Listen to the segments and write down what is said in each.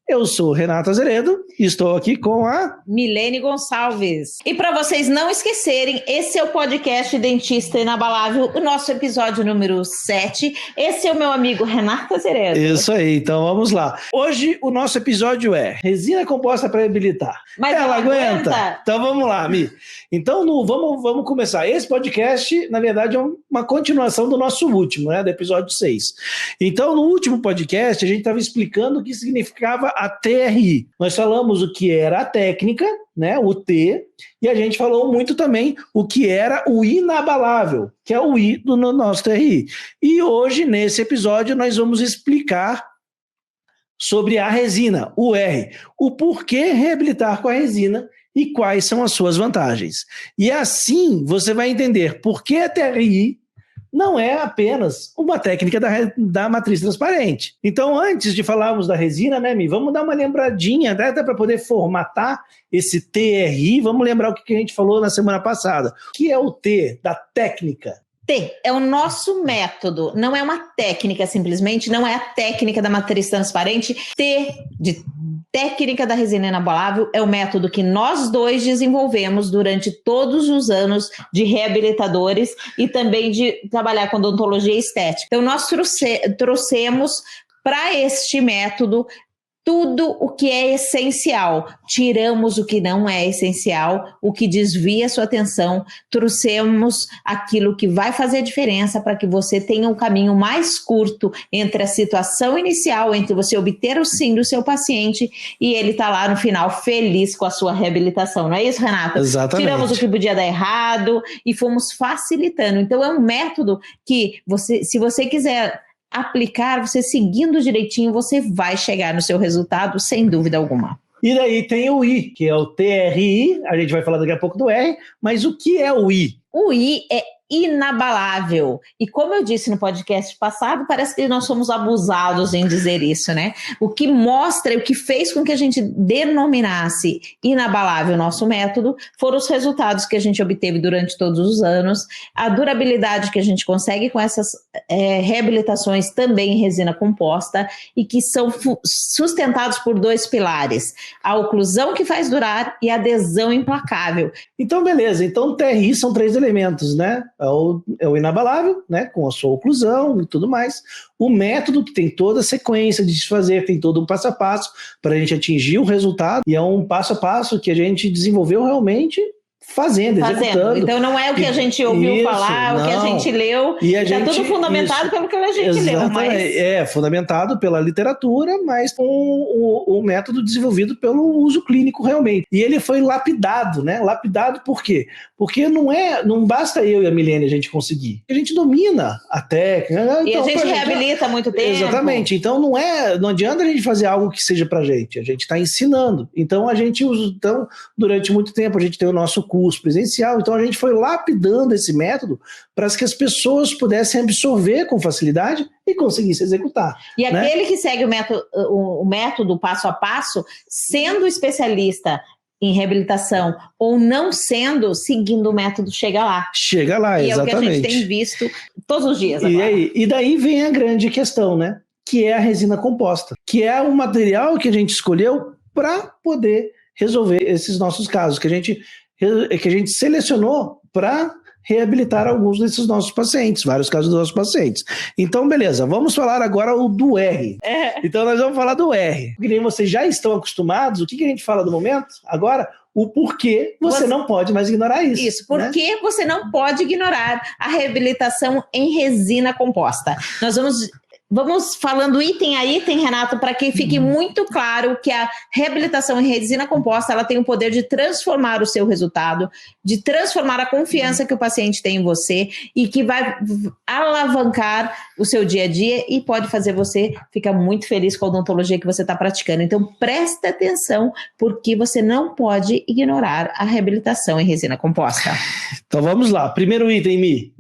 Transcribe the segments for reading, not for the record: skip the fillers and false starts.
Eu sou Renato Azeredo e estou aqui com a Milene Gonçalves. E para vocês não esquecerem, esse é o podcast Dentista Inabalável, o nosso episódio número 7. Esse é o meu amigo Renato Azeredo. Isso aí, então vamos lá. Hoje o nosso episódio é resina composta para reabilitar. Mas ela aguenta? Então vamos lá, Mi. Então vamos começar. Esse podcast, na verdade, é uma continuação do nosso último, né, do episódio 6. Então, no último podcast, a gente estava explicando o que significava a TRI. Nós falamos o que era a técnica, né, o T, e a gente falou muito também o que era o inabalável, que é o I do nosso TRI. E hoje, nesse episódio, nós vamos explicar sobre a resina, o R, o porquê reabilitar com a resina e quais são as suas vantagens. E assim você vai entender por que a TRI não é apenas uma técnica da matriz transparente. Então, antes de falarmos da resina, né, Mi, vamos dar uma lembradinha, até para poder formatar esse TRI, vamos lembrar o que a gente falou na semana passada. O que é o T da técnica? T é o nosso método, não é uma técnica simplesmente, não é a técnica da matriz transparente. T de técnica da resina inabalável é o método que nós dois desenvolvemos durante todos os anos de reabilitadores e também de trabalhar com odontologia estética. Então nós trouxemos para este método tudo o que é essencial, tiramos o que não é essencial, o que desvia a sua atenção, trouxemos aquilo que vai fazer diferença para que você tenha um caminho mais curto entre a situação inicial, entre você obter o sim do seu paciente e ele tá lá no final feliz com a sua reabilitação, não é isso, Renata? Exatamente. Tiramos o que podia dar errado e fomos facilitando. Então é um método que se você quiser aplicar, você seguindo direitinho, você vai chegar no seu resultado, sem dúvida alguma. E daí tem o I, que é o TRI, a gente vai falar daqui a pouco do R, mas o que é o I? O I é inabalável. E como eu disse no podcast passado, parece que nós somos abusados em dizer isso, né? O que mostra, o que fez com que a gente denominasse inabalável o nosso método, foram os resultados que a gente obteve durante todos os anos, a durabilidade que a gente consegue com essas reabilitações também em resina composta e que são sustentados por dois pilares, a oclusão que faz durar e a adesão implacável. Então, beleza. Então, TRI são 3 elementos, né? É o inabalável, né, com a sua oclusão e tudo mais. O método, que tem toda a sequência de se fazer, tem todo um passo a passo para a gente atingir o resultado, e é um passo a passo que a gente desenvolveu realmente fazendo. Executando. Então não é o que a gente ouviu falar, o que a gente leu, está tudo fundamentado pelo que a gente leu. Mas... É fundamentado pela literatura, mas com o método desenvolvido pelo uso clínico realmente. E ele foi lapidado, né? Lapidado por quê? Porque não basta eu e a Milene a gente conseguir. A gente domina a técnica. E então, a gente reabilita há muito tempo. Exatamente. Então não adianta a gente fazer algo que seja pra gente. A gente está ensinando. Então a gente usa, durante muito tempo a gente tem o nosso curso presencial, então a gente foi lapidando esse método para que as pessoas pudessem absorver com facilidade e conseguissem executar. E aquele que segue o método passo a passo, sendo especialista em reabilitação ou não sendo, seguindo o método, chega lá. Chega lá, e exatamente. É o que a gente tem visto todos os dias agora. E daí vem a grande questão, né? Que é a resina composta, que é o material que a gente escolheu para poder resolver esses nossos casos, que a gente selecionou para reabilitar alguns desses nossos pacientes, vários casos dos nossos pacientes. Então, beleza, vamos falar agora do R. Então, nós vamos falar do R. Que nem vocês já estão acostumados, o que a gente fala do momento? Agora, o porquê você não pode mais ignorar isso. Isso, porque você não pode ignorar a reabilitação em resina composta. Nós vamos falando item a item, Renato, para que fique muito claro que a reabilitação em resina composta ela tem o poder de transformar o seu resultado, de transformar a confiança que o paciente tem em você e que vai alavancar o seu dia a dia e pode fazer você ficar muito feliz com a odontologia que você está praticando. Então, preste atenção, porque você não pode ignorar a reabilitação em resina composta. Então, vamos lá. Primeiro item, Mi.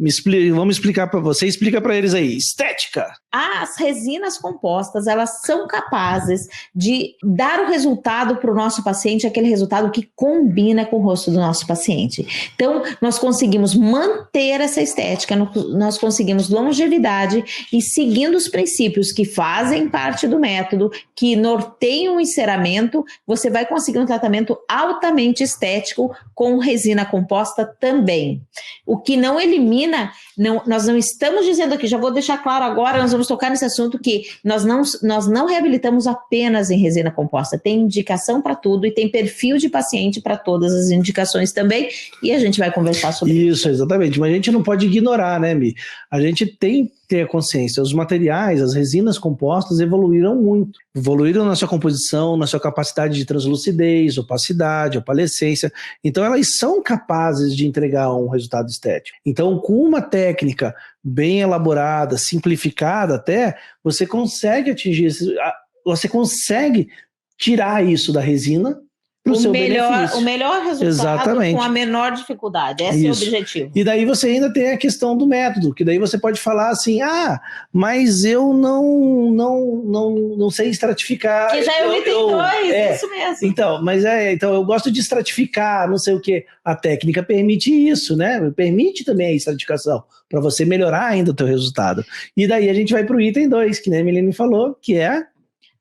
Vamos explicar para você. Explica para eles aí. Estética. As resinas compostas, elas são capazes de dar o resultado para o nosso paciente, aquele resultado que combina com o rosto do nosso paciente. Então, nós conseguimos manter essa estética, nós conseguimos longevidade e seguindo os princípios que fazem parte do método, que norteiam o enceramento, você vai conseguir um tratamento altamente estético com resina composta também. O que não elimina, nós não estamos dizendo aqui, já vou deixar claro agora, nós vamos tocar nesse assunto que nós não reabilitamos apenas em resina composta, tem indicação para tudo e tem perfil de paciente para todas as indicações também, e a gente vai conversar sobre isso. Exatamente, mas a gente não pode ignorar, né, Mi? A gente tem que ter a consciência, os materiais, as resinas compostas evoluíram muito, evoluíram na sua composição, na sua capacidade de translucidez, opacidade, opalescência, então elas são capazes de entregar um resultado estético. Então, com uma técnica bem elaborada, simplificada até, você consegue atingir, você consegue tirar isso da resina para o seu benefício. O melhor resultado. Exatamente. Com a menor dificuldade, esse é o objetivo. E daí você ainda tem a questão do método, que daí você pode falar assim, mas eu não sei estratificar. Que já é o item 2, isso mesmo. Então eu gosto de estratificar, não sei o que. A técnica permite isso, né? Permite também a estratificação, para você melhorar ainda o teu resultado. E daí a gente vai para o item 2, que nem a Milene falou, que é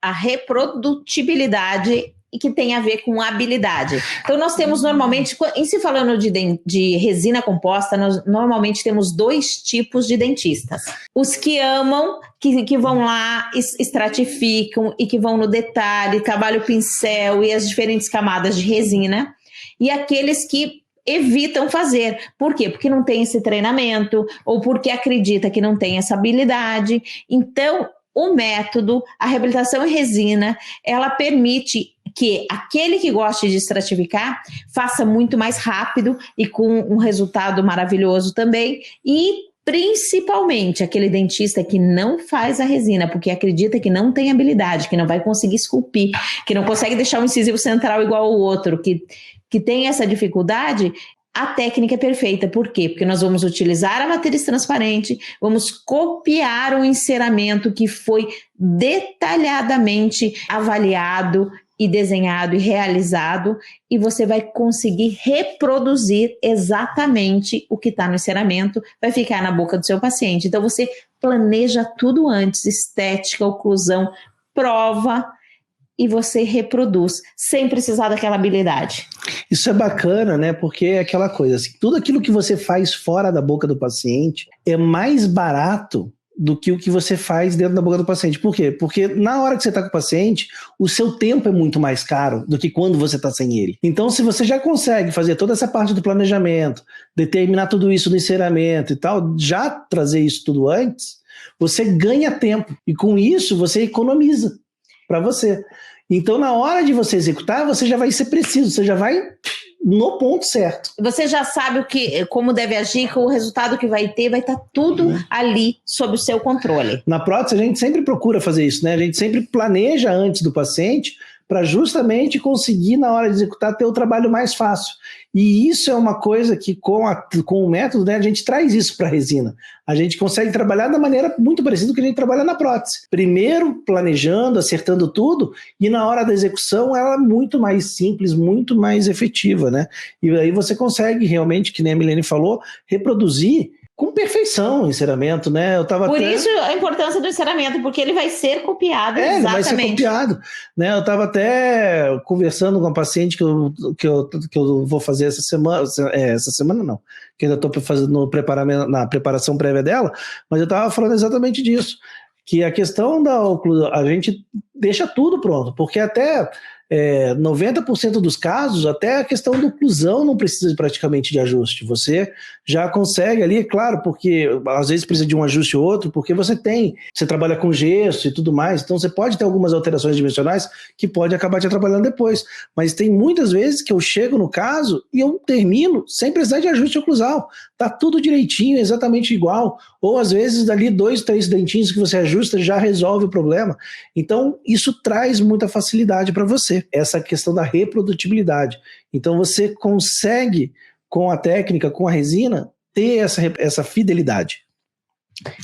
a reprodutibilidade e que tem a ver com habilidade. Então, nós temos normalmente, em se falando de resina composta, nós normalmente temos 2 tipos de dentistas. Os que amam, que vão lá, estratificam e que vão no detalhe, trabalham o pincel e as diferentes camadas de resina, e aqueles que evitam fazer. Por quê? Porque não tem esse treinamento, ou porque acredita que não tem essa habilidade. Então, o método, a reabilitação em resina, ela permite que aquele que goste de estratificar faça muito mais rápido e com um resultado maravilhoso também, e principalmente aquele dentista que não faz a resina, porque acredita que não tem habilidade, que não vai conseguir esculpir, que não consegue deixar um incisivo central igual ao outro, que tem essa dificuldade. A técnica é perfeita. Por quê? Porque nós vamos utilizar a matriz transparente, vamos copiar um enceramento que foi detalhadamente avaliado e desenhado e realizado, e você vai conseguir reproduzir exatamente o que está no enceramento, vai ficar na boca do seu paciente. Então você planeja tudo antes, estética, oclusão, prova, e você reproduz, sem precisar daquela habilidade. Isso é bacana, né? Porque é aquela coisa, assim, tudo aquilo que você faz fora da boca do paciente é mais barato do que o que você faz dentro da boca do paciente. Por quê? Porque na hora que você está com o paciente, o seu tempo é muito mais caro do que quando você está sem ele. Então, se você já consegue fazer toda essa parte do planejamento, determinar tudo isso no enceramento e tal, já trazer isso tudo antes, você ganha tempo. E com isso, você economiza para você. Então, na hora de você executar, você já vai ser preciso, você já vai no ponto certo. Você já sabe como deve agir, com o resultado que vai ter, vai estar tudo ali sob o seu controle. Na prótese, a gente sempre procura fazer isso, né? A gente sempre planeja antes do paciente para justamente conseguir, na hora de executar, ter o trabalho mais fácil. E isso é uma coisa que, com o método, né, a gente traz isso para a resina. A gente consegue trabalhar da maneira muito parecida com que a gente trabalha na prótese. Primeiro, planejando, acertando tudo, e na hora da execução, ela é muito mais simples, muito mais efetiva, né? E aí você consegue realmente, que nem a Milene falou, reproduzir com perfeição o enceramento, né? Por isso a importância do enceramento, porque ele vai ser copiado, exatamente. Ele vai ser copiado, né? Eu estava até conversando com uma paciente que eu vou fazer essa semana não, que ainda estou fazendo na preparação prévia dela, mas eu estava falando exatamente disso, que a questão da oclusão, a gente deixa tudo pronto, porque até 90% dos casos, até a questão da oclusão não precisa praticamente de ajuste. Você já consegue ali, claro, porque às vezes precisa de um ajuste ou outro, porque você trabalha com gesso e tudo mais, então você pode ter algumas alterações dimensionais que pode acabar te atrapalhando depois. Mas tem muitas vezes que eu chego no caso e eu termino sem precisar de ajuste oclusal. Tá tudo direitinho, exatamente igual. Ou às vezes dali 2, 3 dentinhos que você ajusta já resolve o problema. Então isso traz muita facilidade para você. Essa questão da reprodutibilidade. Então você consegue, com a técnica, com a resina, ter essa fidelidade.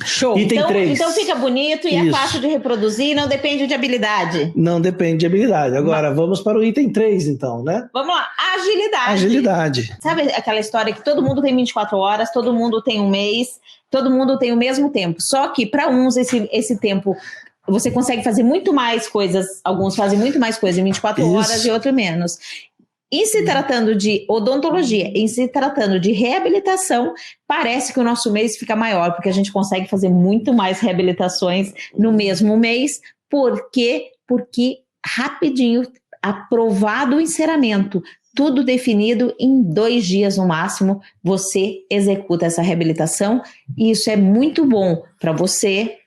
Show. Item 3. Então fica bonito e é fácil de reproduzir, não depende de habilidade. Não depende de habilidade. Agora, vamos para o item 3, então, né? Vamos lá, agilidade. Agilidade. Sabe aquela história que todo mundo tem 24 horas, todo mundo tem um mês, todo mundo tem o mesmo tempo. Só que para uns esse tempo você consegue fazer muito mais coisas, alguns fazem muito mais coisas em 24 horas e outros menos. Em se tratando de odontologia, em se tratando de reabilitação, parece que o nosso mês fica maior, porque a gente consegue fazer muito mais reabilitações no mesmo mês. Por quê? Porque rapidinho, aprovado o enceramento, tudo definido, em 2 dias no máximo, você executa essa reabilitação, e isso é muito bom para você,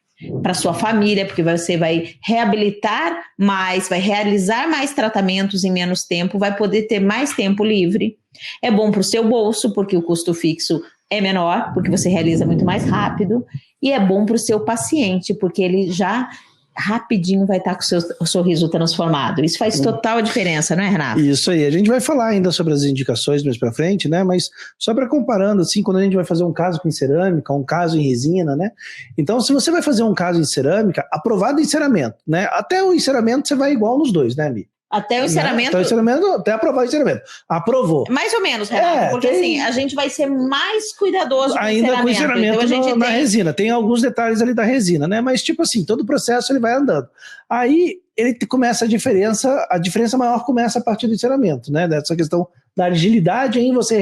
para sua família, porque você vai reabilitar mais, vai realizar mais tratamentos em menos tempo, vai poder ter mais tempo livre. É bom para o seu bolso, porque o custo fixo é menor, porque você realiza muito mais rápido, e é bom para o seu paciente, porque ele já rapidinho vai estar com o seu sorriso transformado. Isso faz total diferença, não é, Renato? Isso aí. A gente vai falar ainda sobre as indicações mais para frente, né? Mas só para comparando, assim, quando a gente vai fazer um caso com cerâmica, um caso em resina, né? Então, se você vai fazer um caso em cerâmica, aprovado o enceramento, né? Até o enceramento você vai igual nos dois, né, Mi? Até o enceramento... Até aprovar o enceramento. Aprovou. Mais ou menos, Renato, porque assim, a gente vai ser mais cuidadoso ainda com o enceramento então, na resina. Tem alguns detalhes ali da resina, né? Mas tipo assim, todo o processo ele vai andando. Aí ele começa a diferença maior começa a partir do enceramento, né? Dessa questão da agilidade em você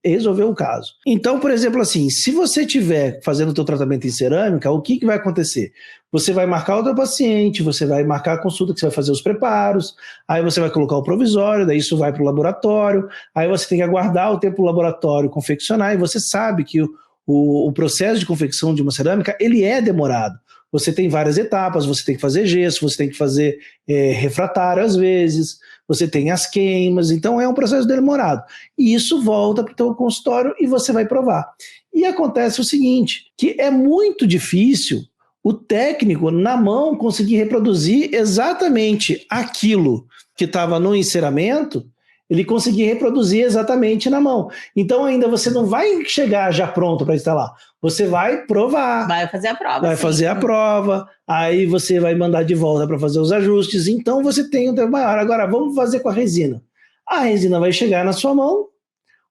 resolver o caso. Então, por exemplo, assim, se você estiver fazendo o teu tratamento em cerâmica, o que vai acontecer? Você vai marcar o teu paciente, você vai marcar a consulta que você vai fazer os preparos, aí você vai colocar o provisório, daí isso vai para o laboratório, aí você tem que aguardar o tempo do laboratório confeccionar, e você sabe que o processo de confecção de uma cerâmica, ele é demorado. Você tem várias etapas, você tem que fazer gesso, você tem que fazer refratário às vezes, você tem as queimas, então é um processo demorado. E isso volta para o teu consultório e você vai provar. E acontece o seguinte, que é muito difícil o técnico, na mão, conseguir reproduzir exatamente aquilo que estava no enceramento, ele conseguir reproduzir exatamente na mão. Então ainda você não vai chegar já pronto para instalar. Você vai provar. Vai fazer a prova. Vai fazer a prova, aí você vai mandar de volta para fazer os ajustes. Então você tem um tempo maior. Agora vamos fazer com a resina. A resina vai chegar na sua mão,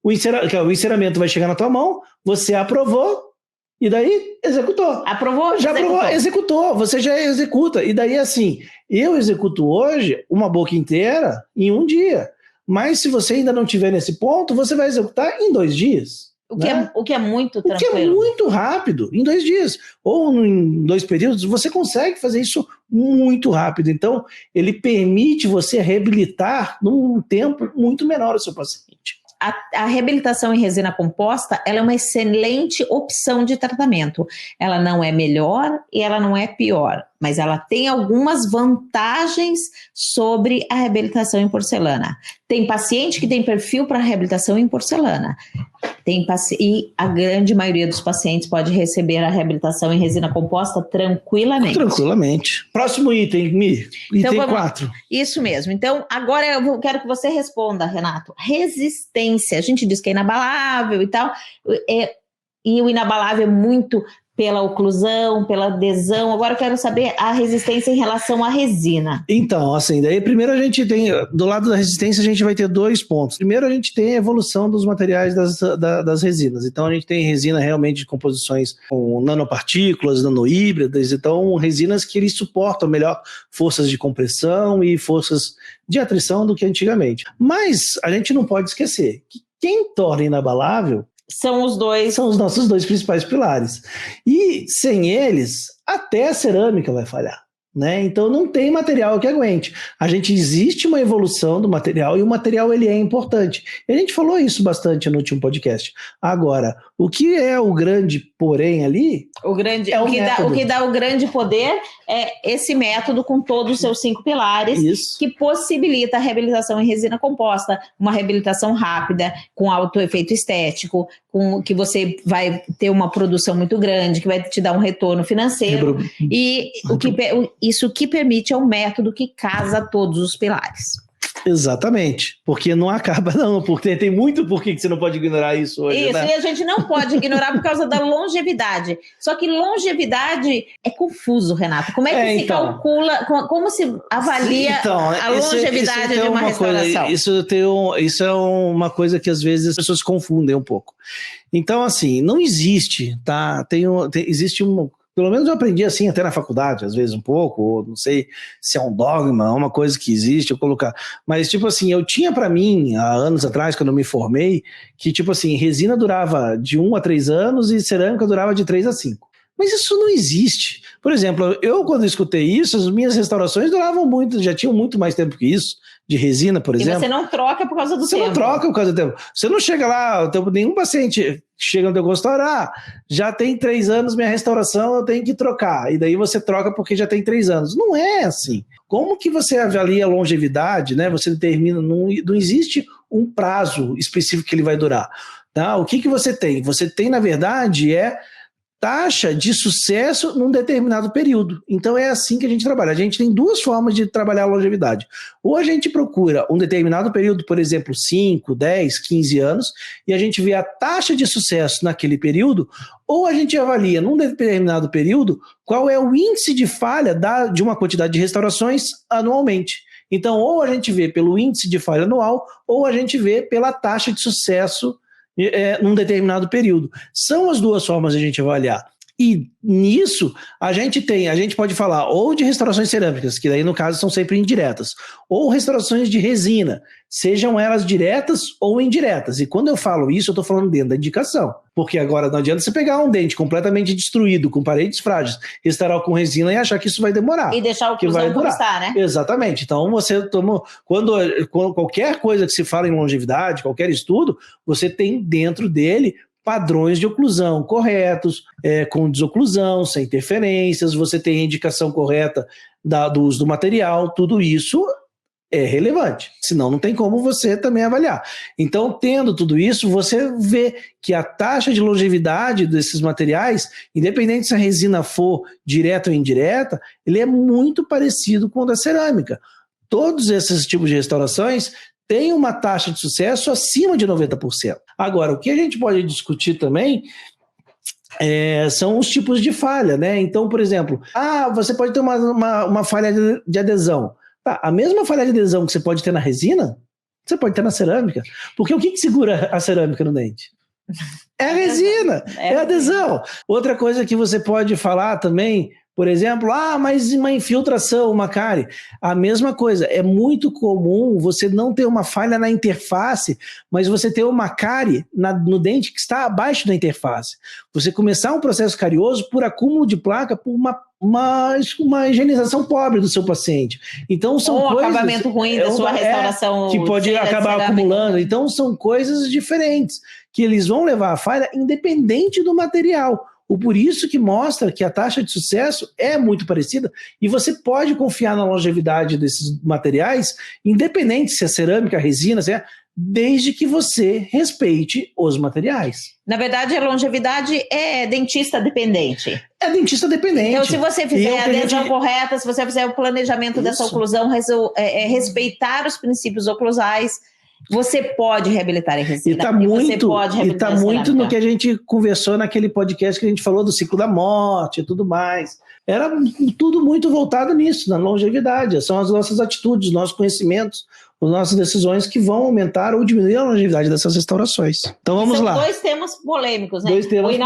o enceramento vai chegar na tua mão, você aprovou, e daí executou. Aprovou? Já aprovou, executou, você já executa. E daí assim, eu executo hoje uma boca inteira em 1 dia. Mas se você ainda não estiver nesse ponto, você vai executar em 2 dias. O que é muito tranquilo. O que é muito rápido, em 2 dias. Ou em 2 períodos, você consegue fazer isso muito rápido. Então, ele permite você reabilitar num tempo muito menor o seu paciente. A reabilitação em resina composta, ela é uma excelente opção de tratamento. Ela não é melhor e ela não é pior, mas ela tem algumas vantagens sobre a reabilitação em porcelana. Tem paciente que tem perfil para reabilitação em porcelana. E a grande maioria dos pacientes pode receber a reabilitação em resina composta tranquilamente. Tranquilamente. Próximo item, Mi. Item 4. Isso mesmo. Então, agora eu quero que você responda, Renato. Resistência. A gente diz que é inabalável e tal. E o inabalável é muito pela oclusão, pela adesão. Agora eu quero saber a resistência em relação à resina. Então, assim, daí primeiro a gente tem, do lado da resistência a gente vai ter 2 pontos. Primeiro a gente tem a evolução dos materiais das resinas. Então a gente tem resina realmente de composições com nanopartículas, nanohíbridas, então resinas que eles suportam melhor forças de compressão e forças de atrição do que antigamente. Mas a gente não pode esquecer que quem torna inabalável são os nossos 2 principais pilares. E sem eles, até a cerâmica vai falhar, né? Então não tem material que aguente. Existe uma evolução do material e o material ele é importante. E a gente falou isso bastante no último podcast. Agora, o que é o grande porém ali? O que dá o grande poder é esse método com todos os seus 5 pilares, isso, que possibilita a reabilitação em resina composta, uma reabilitação rápida, com alto efeito estético, com que você vai ter uma produção muito grande, que vai te dar um retorno financeiro. E isso que permite é um método que casa todos os pilares. Exatamente, porque não acaba não, porque tem muito porquê que você não pode ignorar isso hoje, Isso, né? e a gente não pode ignorar por causa da longevidade. Só que longevidade é confuso, Renato. Como é que se calcula, como se avalia a longevidade de uma restauração? Isso é uma coisa que às vezes as pessoas confundem um pouco. Então, assim, não existe, tá? Existe pelo menos eu aprendi assim até na faculdade, às vezes um pouco, ou não sei se é um dogma, uma coisa que existe, eu colocar. Mas, tipo assim, eu tinha para mim, há anos atrás, quando eu me formei, que, tipo assim, resina durava de 1 a 3 anos e cerâmica durava de 3 a 5. Mas isso não existe. Por exemplo, eu quando escutei isso, as minhas restaurações duravam muito, já tinham muito mais tempo que isso, de resina, por exemplo. E você não troca por causa do tempo. Você não troca por causa do tempo. Você não chega lá, nenhum paciente chega no teu consultório, já tem 3 anos minha restauração, eu tenho que trocar. E daí você troca porque já tem 3 anos. Não é assim. Como que você avalia a longevidade, né? Você determina, não existe um prazo específico que ele vai durar. Tá? O que você tem? Você tem, na verdade, taxa de sucesso num determinado período. Então é assim que a gente trabalha. A gente tem 2 formas de trabalhar a longevidade. Ou a gente procura um determinado período, por exemplo, 5, 10, 15 anos, e a gente vê a taxa de sucesso naquele período, ou a gente avalia num determinado período qual é o índice de falha de uma quantidade de restaurações anualmente. Então, ou a gente vê pelo índice de falha anual, ou a gente vê pela taxa de sucesso num determinado período. São as 2 formas de a gente avaliar. E nisso, a gente pode falar ou de restaurações cerâmicas, que daí no caso são sempre indiretas, ou restaurações de resina, sejam elas diretas ou indiretas. E quando eu falo isso, eu estou falando dentro da indicação. Porque agora não adianta você pegar um dente completamente destruído, com paredes frágeis, restaurar com resina e achar que isso vai demorar. E deixar o oclusão como está, né? Exatamente. Então, qualquer coisa que se fala em longevidade, qualquer estudo, você tem dentro dele padrões de oclusão corretos, com desoclusão, sem interferências, você tem a indicação correta do uso do material, tudo isso é relevante, senão não tem como você também avaliar. Então, tendo tudo isso, você vê que a taxa de longevidade desses materiais, independente se a resina for direta ou indireta, ele é muito parecido com o da cerâmica. Todos esses tipos de restaurações tem uma taxa de sucesso acima de 90%. Agora, o que a gente pode discutir também são os tipos de falha, né? Então, por exemplo, você pode ter uma falha de adesão. Tá, a mesma falha de adesão que você pode ter na resina, você pode ter na cerâmica. Porque o que segura a cerâmica no dente? É a resina, é a adesão. Outra coisa que você pode falar também, por exemplo, mas uma infiltração, uma cárie. A mesma coisa, é muito comum você não ter uma falha na interface, mas você ter uma cárie no dente que está abaixo da interface. Você começar um processo carioso por acúmulo de placa, por uma higienização pobre do seu paciente. Então são coisas... Ou acabamento ruim da sua restauração. Que pode acabar acumulando. Então são coisas diferentes, que eles vão levar a falha independente do material. Por isso que mostra que a taxa de sucesso é muito parecida e você pode confiar na longevidade desses materiais, independente se é cerâmica, resina, desde que você respeite os materiais. Na verdade, a longevidade é dentista dependente. É dentista dependente. Então, se você fizer a adesão correta, se você fizer o planejamento dessa oclusão, respeitar os princípios oclusais, você pode reabilitar em resina. E está muito no que a gente conversou naquele podcast que a gente falou do ciclo da morte e tudo mais. Era tudo muito voltado nisso, na longevidade. São as nossas atitudes, os nossos conhecimentos, as nossas decisões que vão aumentar ou diminuir a longevidade dessas restaurações. Então vamos lá. São 2 temas polêmicos, né? O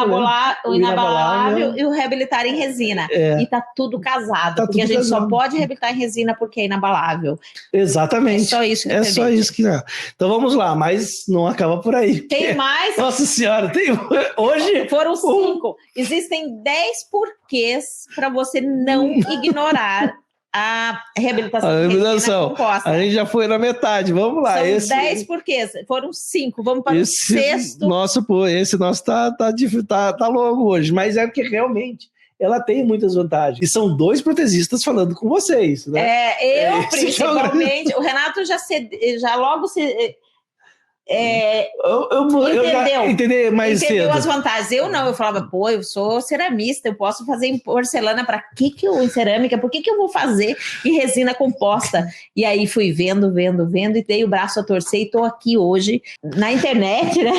inabalável e o reabilitar em resina. E tá tudo casado, porque a gente só pode reabilitar em resina porque é inabalável. Exatamente. É só isso que só isso que é. Então vamos lá, mas não acaba por aí. Tem mais? Nossa Senhora, hoje... Foram 5. Existem 10 porquês para você não ignorar a reabilitação composta. A gente já foi na metade, vamos lá. São 10 porquês, foram 5, vamos para o 6º. Esse nosso tá longo hoje, mas é porque realmente ela tem muitas vantagens. E são 2 protesistas falando com vocês, né? Eu principalmente, o Renato já logo já entendi mais Entendeu cedo. as vantagens. Eu não, eu falava, pô, eu sou ceramista, eu posso fazer em porcelana, para que eu em cerâmica? Por que eu vou fazer em resina composta? E aí fui vendo, e dei o braço a torcer e estou aqui hoje na internet, né?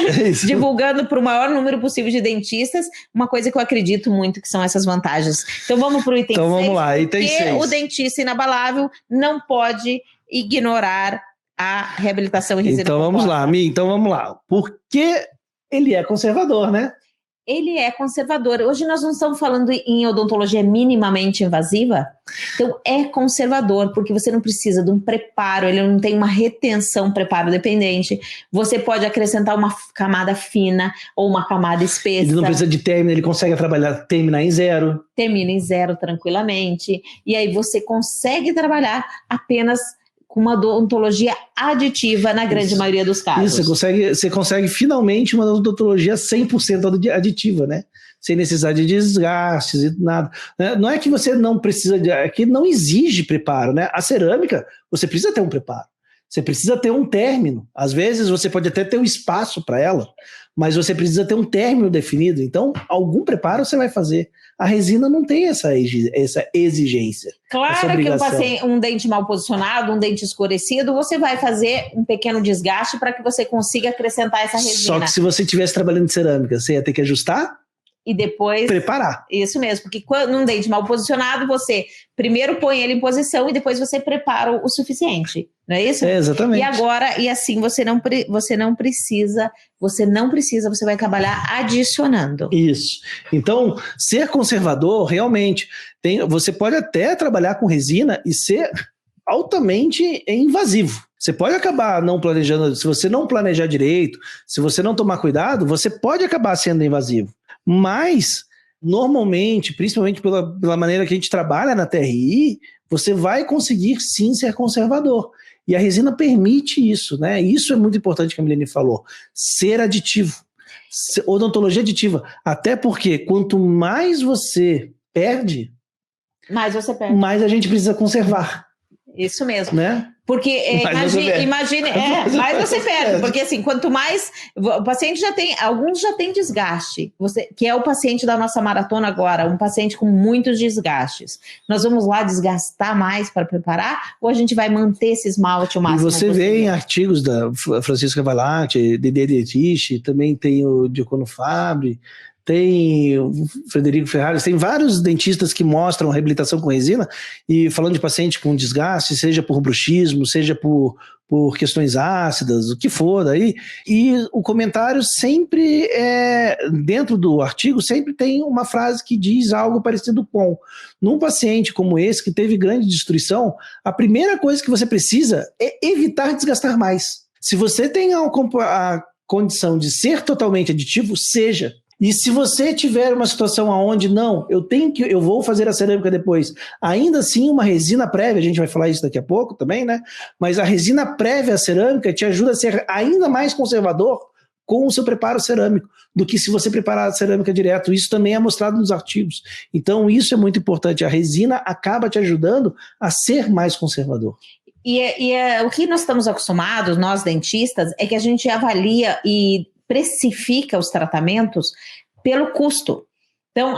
Divulgando para o maior número possível de dentistas, uma coisa que eu acredito muito que são essas vantagens. Então vamos para o item 6. Então vamos lá, item 6. Porque o dentista inabalável não pode ignorar a reabilitação em resina Então composta. vamos lá, Mi, então vamos lá. Por que ele é conservador, né? Ele é conservador. Hoje nós não estamos falando em odontologia minimamente invasiva, então é conservador, porque você não precisa de um preparo, ele não tem uma retenção preparo dependente, você pode acrescentar uma camada fina ou uma camada espessa. Ele não precisa de término, ele consegue terminar em zero. Termina em zero tranquilamente, e aí você consegue trabalhar apenas com uma odontologia aditiva na grande maioria dos casos. Isso, você consegue finalmente uma odontologia 100% aditiva, né? Sem necessidade de desgastes e nada. Não é que você não precisa é que não exige preparo, né? A cerâmica, você precisa ter um preparo. Você precisa ter um término. Às vezes você pode até ter um espaço para ela, mas você precisa ter um término definido. Então, algum preparo você vai fazer. A resina não tem essa exigência. Claro que um dente mal posicionado, um dente escurecido, você vai fazer um pequeno desgaste para que você consiga acrescentar essa resina. Só que se você estivesse trabalhando em cerâmica, você ia ter que ajustar e depois preparar. Isso mesmo, porque num dente mal posicionado, você primeiro põe ele em posição e depois você prepara o suficiente, não é isso? Exatamente. E assim você não precisa, você vai trabalhar adicionando. Isso. Então, ser conservador, realmente, você pode até trabalhar com resina e ser altamente invasivo. Você pode acabar não planejando, se você não planejar direito, se você não tomar cuidado, você pode acabar sendo invasivo. Mas, normalmente, principalmente pela maneira que a gente trabalha na TRI, você vai conseguir sim ser conservador. E a resina permite isso, né? Isso é muito importante que a Milene falou. Ser aditivo. Odontologia aditiva. Até porque quanto mais você perde, mais a gente precisa conservar. Isso mesmo. Né? Porque imagine, mais você perde, porque assim, quanto mais o paciente alguns já tem desgaste, que é o paciente da nossa maratona agora, um paciente com muitos desgastes. Nós vamos lá desgastar mais para preparar ou a gente vai manter esse esmalte o máximo possível? E você vê em artigos da Francisca Valatti, Dedê Detiche, também tem o Diacono Fabre, tem o Frederico Ferraris, tem vários dentistas que mostram reabilitação com resina e falando de paciente com desgaste, seja por bruxismo, seja por questões ácidas, o que for daí, e o comentário sempre, dentro do artigo, sempre tem uma frase que diz algo parecido com: num paciente como esse, que teve grande destruição, a primeira coisa que você precisa é evitar desgastar mais. Se você tem a condição de ser totalmente aditivo, seja. E se você tiver uma situação onde eu vou fazer a cerâmica depois, ainda assim uma resina prévia, a gente vai falar isso daqui a pouco também, né? Mas a resina prévia à cerâmica te ajuda a ser ainda mais conservador com o seu preparo cerâmico do que se você preparar a cerâmica direto. Isso também é mostrado nos artigos. Então isso é muito importante. A resina acaba te ajudando a ser mais conservador. O que nós estamos acostumados, nós dentistas, é que a gente avalia e precifica os tratamentos pelo custo. Então,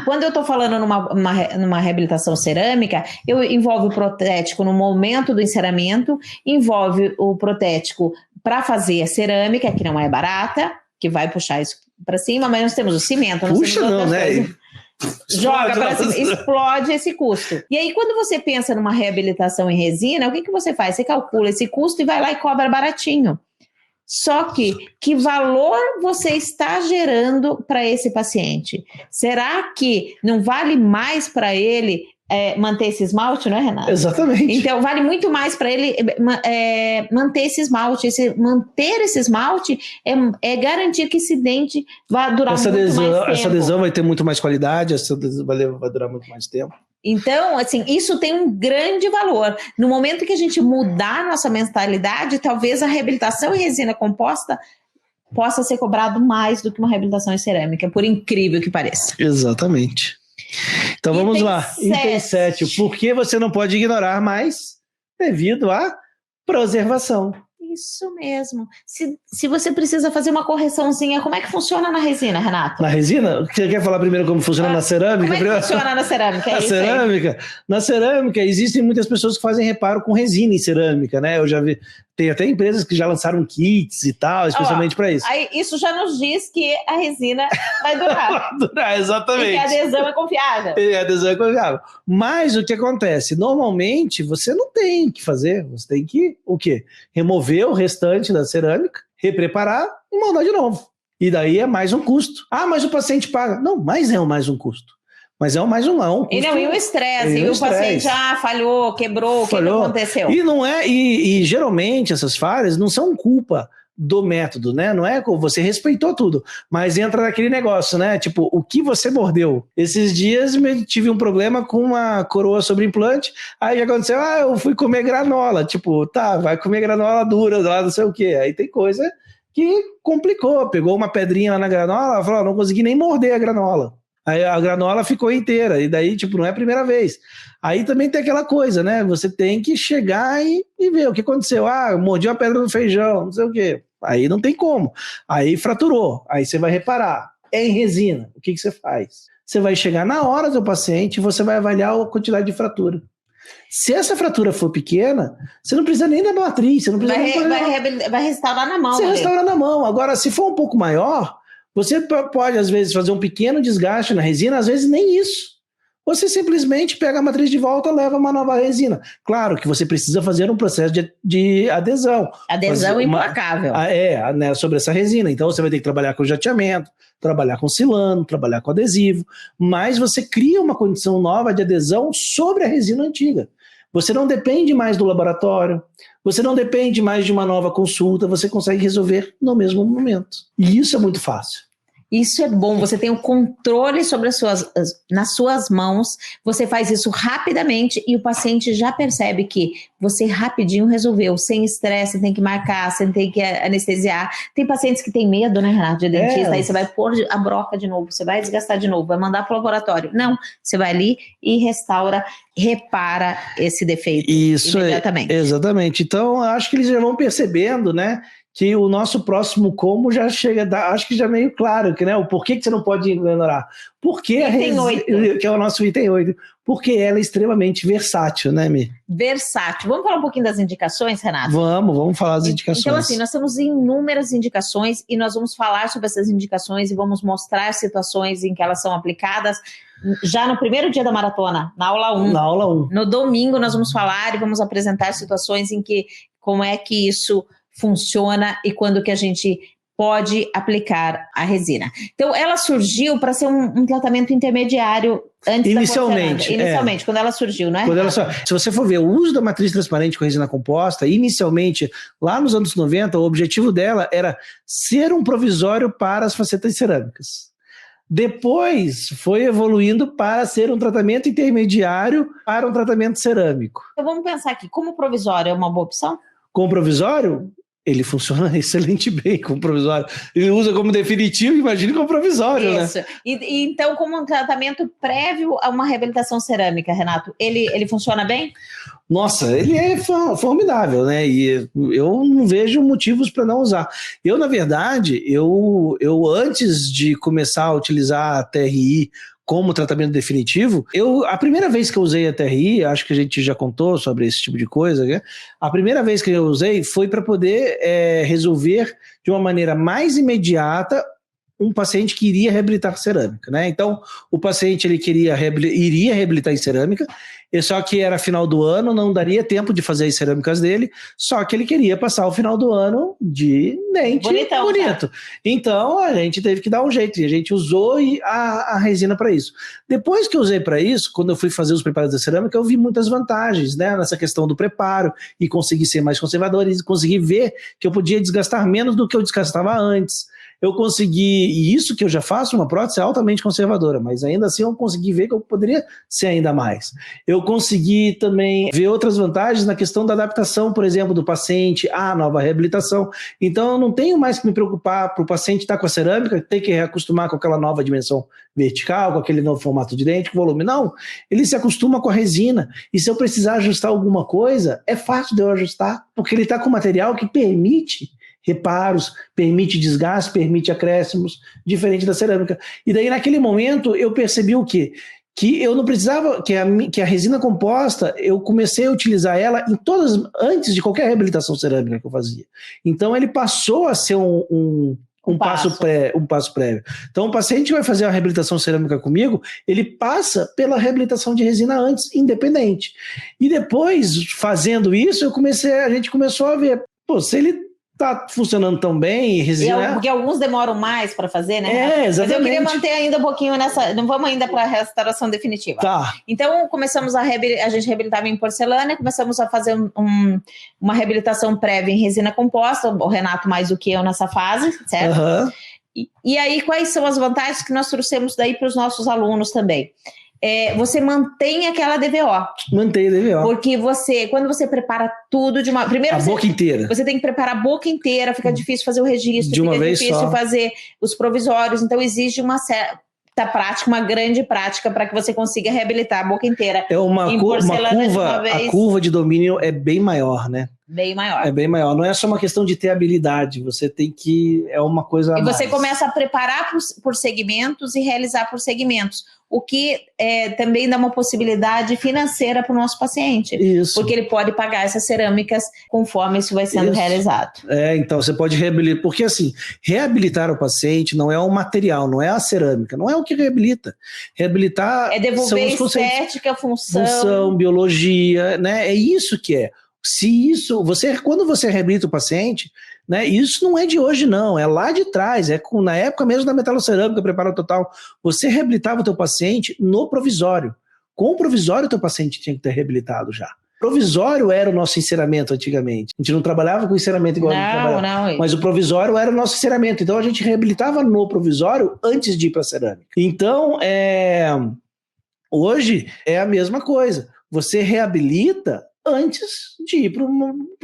quando eu estou falando numa reabilitação cerâmica, envolve o protético no momento do enceramento, envolve o protético para fazer a cerâmica, que não é barata, que vai puxar isso para cima, mas nós temos o cimento. Puxa não, né? Joga para cima, explode esse custo. E aí, quando você pensa numa reabilitação em resina, o que você faz? Você calcula esse custo e vai lá e cobra baratinho. Só que valor você está gerando para esse paciente? Será que não vale mais para ele manter esse esmalte, não é, Renato? Exatamente. Então, vale muito mais para ele manter esse esmalte. Manter esse esmalte é garantir que esse dente vai durar muito mais tempo. Essa adesão vai ter muito mais qualidade, essa adesão vai durar muito mais tempo. Então, assim, isso tem um grande valor. No momento que a gente mudar a nossa mentalidade, talvez a reabilitação em resina composta possa ser cobrado mais do que uma reabilitação em cerâmica, por incrível que pareça. Exatamente. Então vamos lá. Item 7. Por que você não pode ignorar mais devido à preservação? Isso mesmo. Se você precisa fazer uma correçãozinha, como é que funciona na resina, Renato? Na resina? Você quer falar primeiro como funciona na cerâmica? Como é que funciona na cerâmica? Na cerâmica? Na cerâmica, existem muitas pessoas que fazem reparo com resina em cerâmica, né? Eu já vi, tem até empresas que já lançaram kits e tal, especialmente para isso. Aí, isso já nos diz que a resina vai durar. Vai durar, exatamente. E que a adesão é confiável. E a adesão é confiável. Mas o que acontece? Normalmente, você não tem que fazer, você tem que, o quê? Remover o restante da cerâmica, repreparar e moldar de novo. E daí é mais um custo. Ah, mas o paciente paga. Não, mas é mais um custo. Mas é mais um custo. E o estresse, e o paciente falhou, quebrou, o que aconteceu? E não é, e geralmente essas falhas não são culpa do método, né? Não é como você respeitou tudo, mas entra naquele negócio, né? Tipo, o que você mordeu? Esses dias tive um problema com uma coroa sobre implante, aí aconteceu, eu fui comer granola, tipo, tá, vai comer granola dura lá, não sei o quê. Aí tem coisa que complicou, pegou uma pedrinha lá na granola, falou, não consegui nem morder a granola. Aí a granola ficou inteira, e daí, tipo, não é a primeira vez. Aí também tem aquela coisa, né? Você tem que chegar e ver o que aconteceu. Mordi uma pedra no feijão, não sei o quê. Aí não tem como. Aí fraturou, aí você vai reparar. É em resina, o que você faz? Você vai chegar na hora do paciente e você vai avaliar a quantidade de fratura. Se essa fratura for pequena, você não precisa nem da matriz, você não precisa vai restaurar na mão. Você restaura na mão. Agora, se for um pouco maior, você pode, às vezes, fazer um pequeno desgaste na resina, às vezes nem isso. Você simplesmente pega a matriz de volta e leva uma nova resina. Claro que você precisa fazer um processo de adesão. Adesão implacável. Né, sobre essa resina. Então, você vai ter que trabalhar com jateamento, trabalhar com silano, trabalhar com adesivo, mas você cria uma condição nova de adesão sobre a resina antiga. Você não depende mais do laboratório, você não depende mais de uma nova consulta, você consegue resolver no mesmo momento. E isso é muito fácil. Isso é bom, você tem o controle sobre nas suas mãos, você faz isso rapidamente e o paciente já percebe que você rapidinho resolveu, sem estresse, tem que marcar, sem ter que anestesiar. Tem pacientes que têm medo, né, Renato, de dentista, aí você vai pôr a broca de novo, você vai desgastar de novo, vai mandar para o laboratório. Não, você vai ali e restaura, repara esse defeito imediatamente. Exatamente. Então, acho que eles já vão percebendo, né, que o nosso próximo como já chega, acho que já é meio claro, que, né, o porquê que você não pode ignorar. Porque item 8. Que é o nosso item 8. Porque ela é extremamente versátil, né, Mi? Versátil. Vamos falar um pouquinho das indicações, Renato? Vamos falar das indicações. Então, assim, nós temos inúmeras indicações e nós vamos falar sobre essas indicações e vamos mostrar situações em que elas são aplicadas já no primeiro dia da maratona, na aula 1. Na aula 1. No domingo nós vamos falar e vamos apresentar situações em que, como é que isso funciona e quando que a gente pode aplicar a resina. Então, ela surgiu para ser um tratamento intermediário antes inicialmente, quando ela surgiu, não é? Se você for ver o uso da matriz transparente com resina composta, inicialmente, lá nos anos 90, o objetivo dela era ser um provisório para as facetas cerâmicas. Depois foi evoluindo para ser um tratamento intermediário para um tratamento cerâmico. Então vamos pensar aqui, como provisório é uma boa opção? Como provisório, ele funciona excelente bem como provisório. Ele usa como definitivo, imagine como provisório, isso, né? E então, como um tratamento prévio a uma reabilitação cerâmica, Renato, ele funciona bem? Nossa, ele é formidável, né? E eu não vejo motivos para não usar. Eu, na verdade, eu antes de começar a utilizar a TRI como tratamento definitivo, a primeira vez que eu usei a TRI, acho que a gente já contou sobre esse tipo de coisa, né? A primeira vez que eu usei foi para poder resolver de uma maneira mais imediata um paciente que iria reabilitar cerâmica, né? Então, o paciente ele iria reabilitar em cerâmica, só que era final do ano, não daria tempo de fazer as cerâmicas dele, só que ele queria passar o final do ano de dente bonito. Tá? Então, a gente teve que dar um jeito, e a gente usou a resina para isso. Depois que eu usei para isso, quando eu fui fazer os preparos da cerâmica, eu vi muitas vantagens, né? Nessa questão do preparo, e consegui ser mais conservador, e consegui ver que eu podia desgastar menos do que eu desgastava antes. eu consegui, e isso que eu já faço, uma prótese altamente conservadora, mas ainda assim eu consegui ver que eu poderia ser ainda mais. Eu consegui também ver outras vantagens na questão da adaptação, por exemplo, do paciente à nova reabilitação. Então eu não tenho mais que me preocupar para o paciente estar com a cerâmica, ter que reacostumar com aquela nova dimensão vertical, com aquele novo formato de dente, com volume. Não, ele se acostuma com a resina. E se eu precisar ajustar alguma coisa, é fácil de eu ajustar, porque ele está com material que permite reparos, permite desgaste, permite acréscimos, diferente da cerâmica. E daí, naquele momento, eu percebi o quê? Que eu não precisava, que a resina composta, eu comecei a utilizar ela em todas, antes de qualquer reabilitação cerâmica que eu fazia. Então, ele passou a ser um passo prévio. Então, o paciente que vai fazer a reabilitação cerâmica comigo, ele passa pela reabilitação de resina antes, independente. E depois, fazendo isso, a gente começou a ver, pô, se ele tá funcionando tão bem, resina... Porque alguns demoram mais para fazer, né? Exatamente. Mas eu queria manter ainda um pouquinho nessa... Não vamos ainda para a restauração definitiva. Tá. Então, começamos a gente reabilitava em porcelana, começamos a fazer uma reabilitação prévia em resina composta, o Renato mais do que eu nessa fase, certo? Uhum. E aí, quais são as vantagens que nós trouxemos daí para os nossos alunos também? Você mantém aquela DVO. Mantém a DVO. Porque quando você prepara tudo de uma... Primeiro, boca inteira. Você tem que preparar a boca inteira, fica difícil fazer o registro, de uma vez difícil só. Fazer os provisórios, então exige uma certa prática, uma grande prática para que você consiga reabilitar a boca inteira. É uma curva, a curva de domínio é bem maior, né? Bem maior. É bem maior. Não é só uma questão de ter habilidade, você tem que... É uma coisa a mais. Você começa a preparar por segmentos e realizar por segmentos, o que também dá uma possibilidade financeira para o nosso paciente. Isso. Porque ele pode pagar essas cerâmicas conforme isso vai sendo realizado. Então você pode reabilitar, porque assim, reabilitar o paciente não é o material, não é a cerâmica, não é o que reabilita. Reabilitar é devolver estética, função, biologia, né? É isso que é. Quando você reabilita o paciente, né, isso não é de hoje não, é lá de trás, na época mesmo da metalocerâmica, preparo total, você reabilitava o teu paciente no provisório. Com o provisório o teu paciente tinha que ter reabilitado já. Provisório era o nosso enceramento antigamente. A gente não trabalhava com enceramento igual a gente trabalhava. Mas o provisório era o nosso enceramento. Então a gente reabilitava no provisório antes de ir para a cerâmica. Então, hoje é a mesma coisa. Você reabilita antes de ir para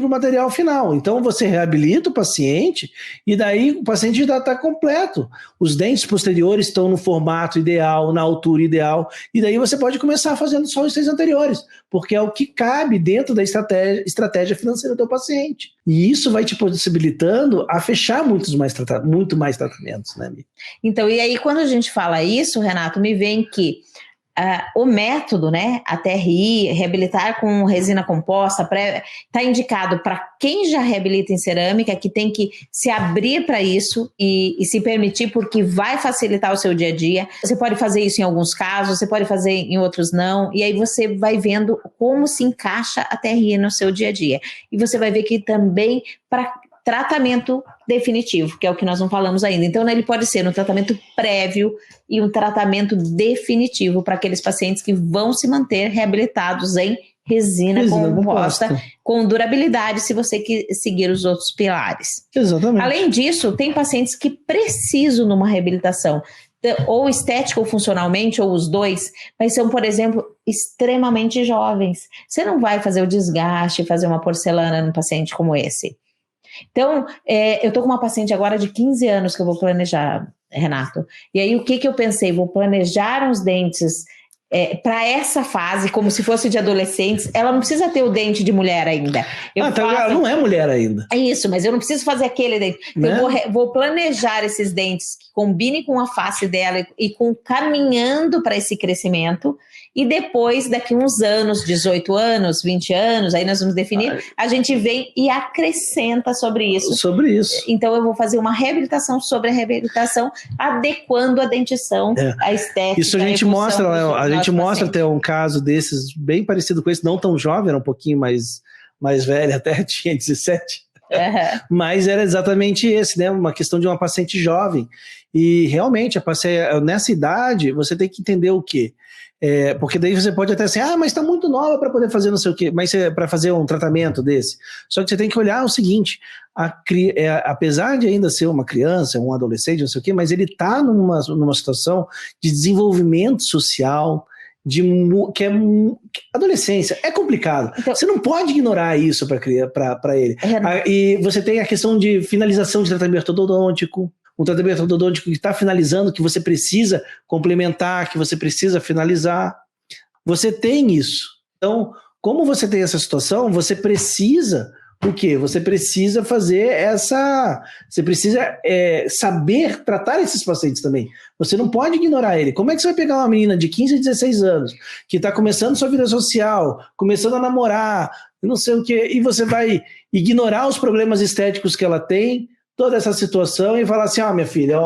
o material final. Então você reabilita o paciente e daí o paciente já está completo. Os dentes posteriores estão no formato ideal, na altura ideal, e daí você pode começar fazendo só os 6 anteriores, porque é o que cabe dentro da estratégia financeira do teu paciente. E isso vai te possibilitando a fechar muito mais tratamentos, né, amiga? Então, e aí quando a gente fala isso, Renato, me vem que o método, né, a TRI, reabilitar com resina composta, está indicado para quem já reabilita em cerâmica, que tem que se abrir para isso e se permitir, porque vai facilitar o seu dia a dia. Você pode fazer isso em alguns casos, você pode fazer em outros não, e aí você vai vendo como se encaixa a TRI no seu dia a dia. E você vai ver que também para tratamento definitivo, que é o que nós não falamos ainda. Então, ele pode ser um tratamento prévio e um tratamento definitivo para aqueles pacientes que vão se manter reabilitados em resina composta com durabilidade, se você seguir os outros pilares. Exatamente. Além disso, tem pacientes que precisam de uma reabilitação, ou estética ou funcionalmente, ou os dois, mas são, por exemplo, extremamente jovens. Você não vai fazer o desgaste, fazer uma porcelana num paciente como esse. Então, eu estou com uma paciente agora de 15 anos que eu vou planejar, Renato. E aí, o que eu pensei? Vou planejar os dentes para essa fase, como se fosse de adolescentes. Ela não precisa ter o dente de mulher ainda. Ela não é mulher ainda. É isso, mas eu não preciso fazer aquele dente. Então, eu vou planejar esses dentes que combinem com a face dela e caminhando para esse crescimento. E depois, daqui uns anos, 18 anos, 20 anos, aí nós vamos definir, a gente vem e acrescenta sobre isso. Sobre isso. Então, eu vou fazer uma reabilitação sobre a reabilitação, adequando a dentição, a estética. Isso a gente mostra, a gente mostra até um caso desses, bem parecido com esse, não tão jovem, era um pouquinho mais velho, até tinha 17. Mas era exatamente esse, né? Uma questão de uma paciente jovem. E realmente, nessa idade, você tem que entender o quê? Porque daí você pode até ser, mas está muito nova para poder fazer não sei o quê, mas para fazer um tratamento desse. Só que você tem que olhar o seguinte, apesar de ainda ser uma criança, um adolescente, não sei o quê, mas ele está numa situação de desenvolvimento social, adolescência, é complicado. Então, você não pode ignorar isso para ele. E você tem a questão de finalização de tratamento ortodôntico, um tratamento ortodôntico que está finalizando, que você precisa complementar, que você precisa finalizar. Você tem isso. Então, como você tem essa situação, você precisa o quê? Você precisa fazer você precisa saber tratar esses pacientes também. Você não pode ignorar ele. Como é que você vai pegar uma menina de 15 a 16 anos, que está começando sua vida social, começando a namorar, não sei o quê, e você vai ignorar os problemas estéticos que ela tem, toda essa situação, e falar assim, minha filha,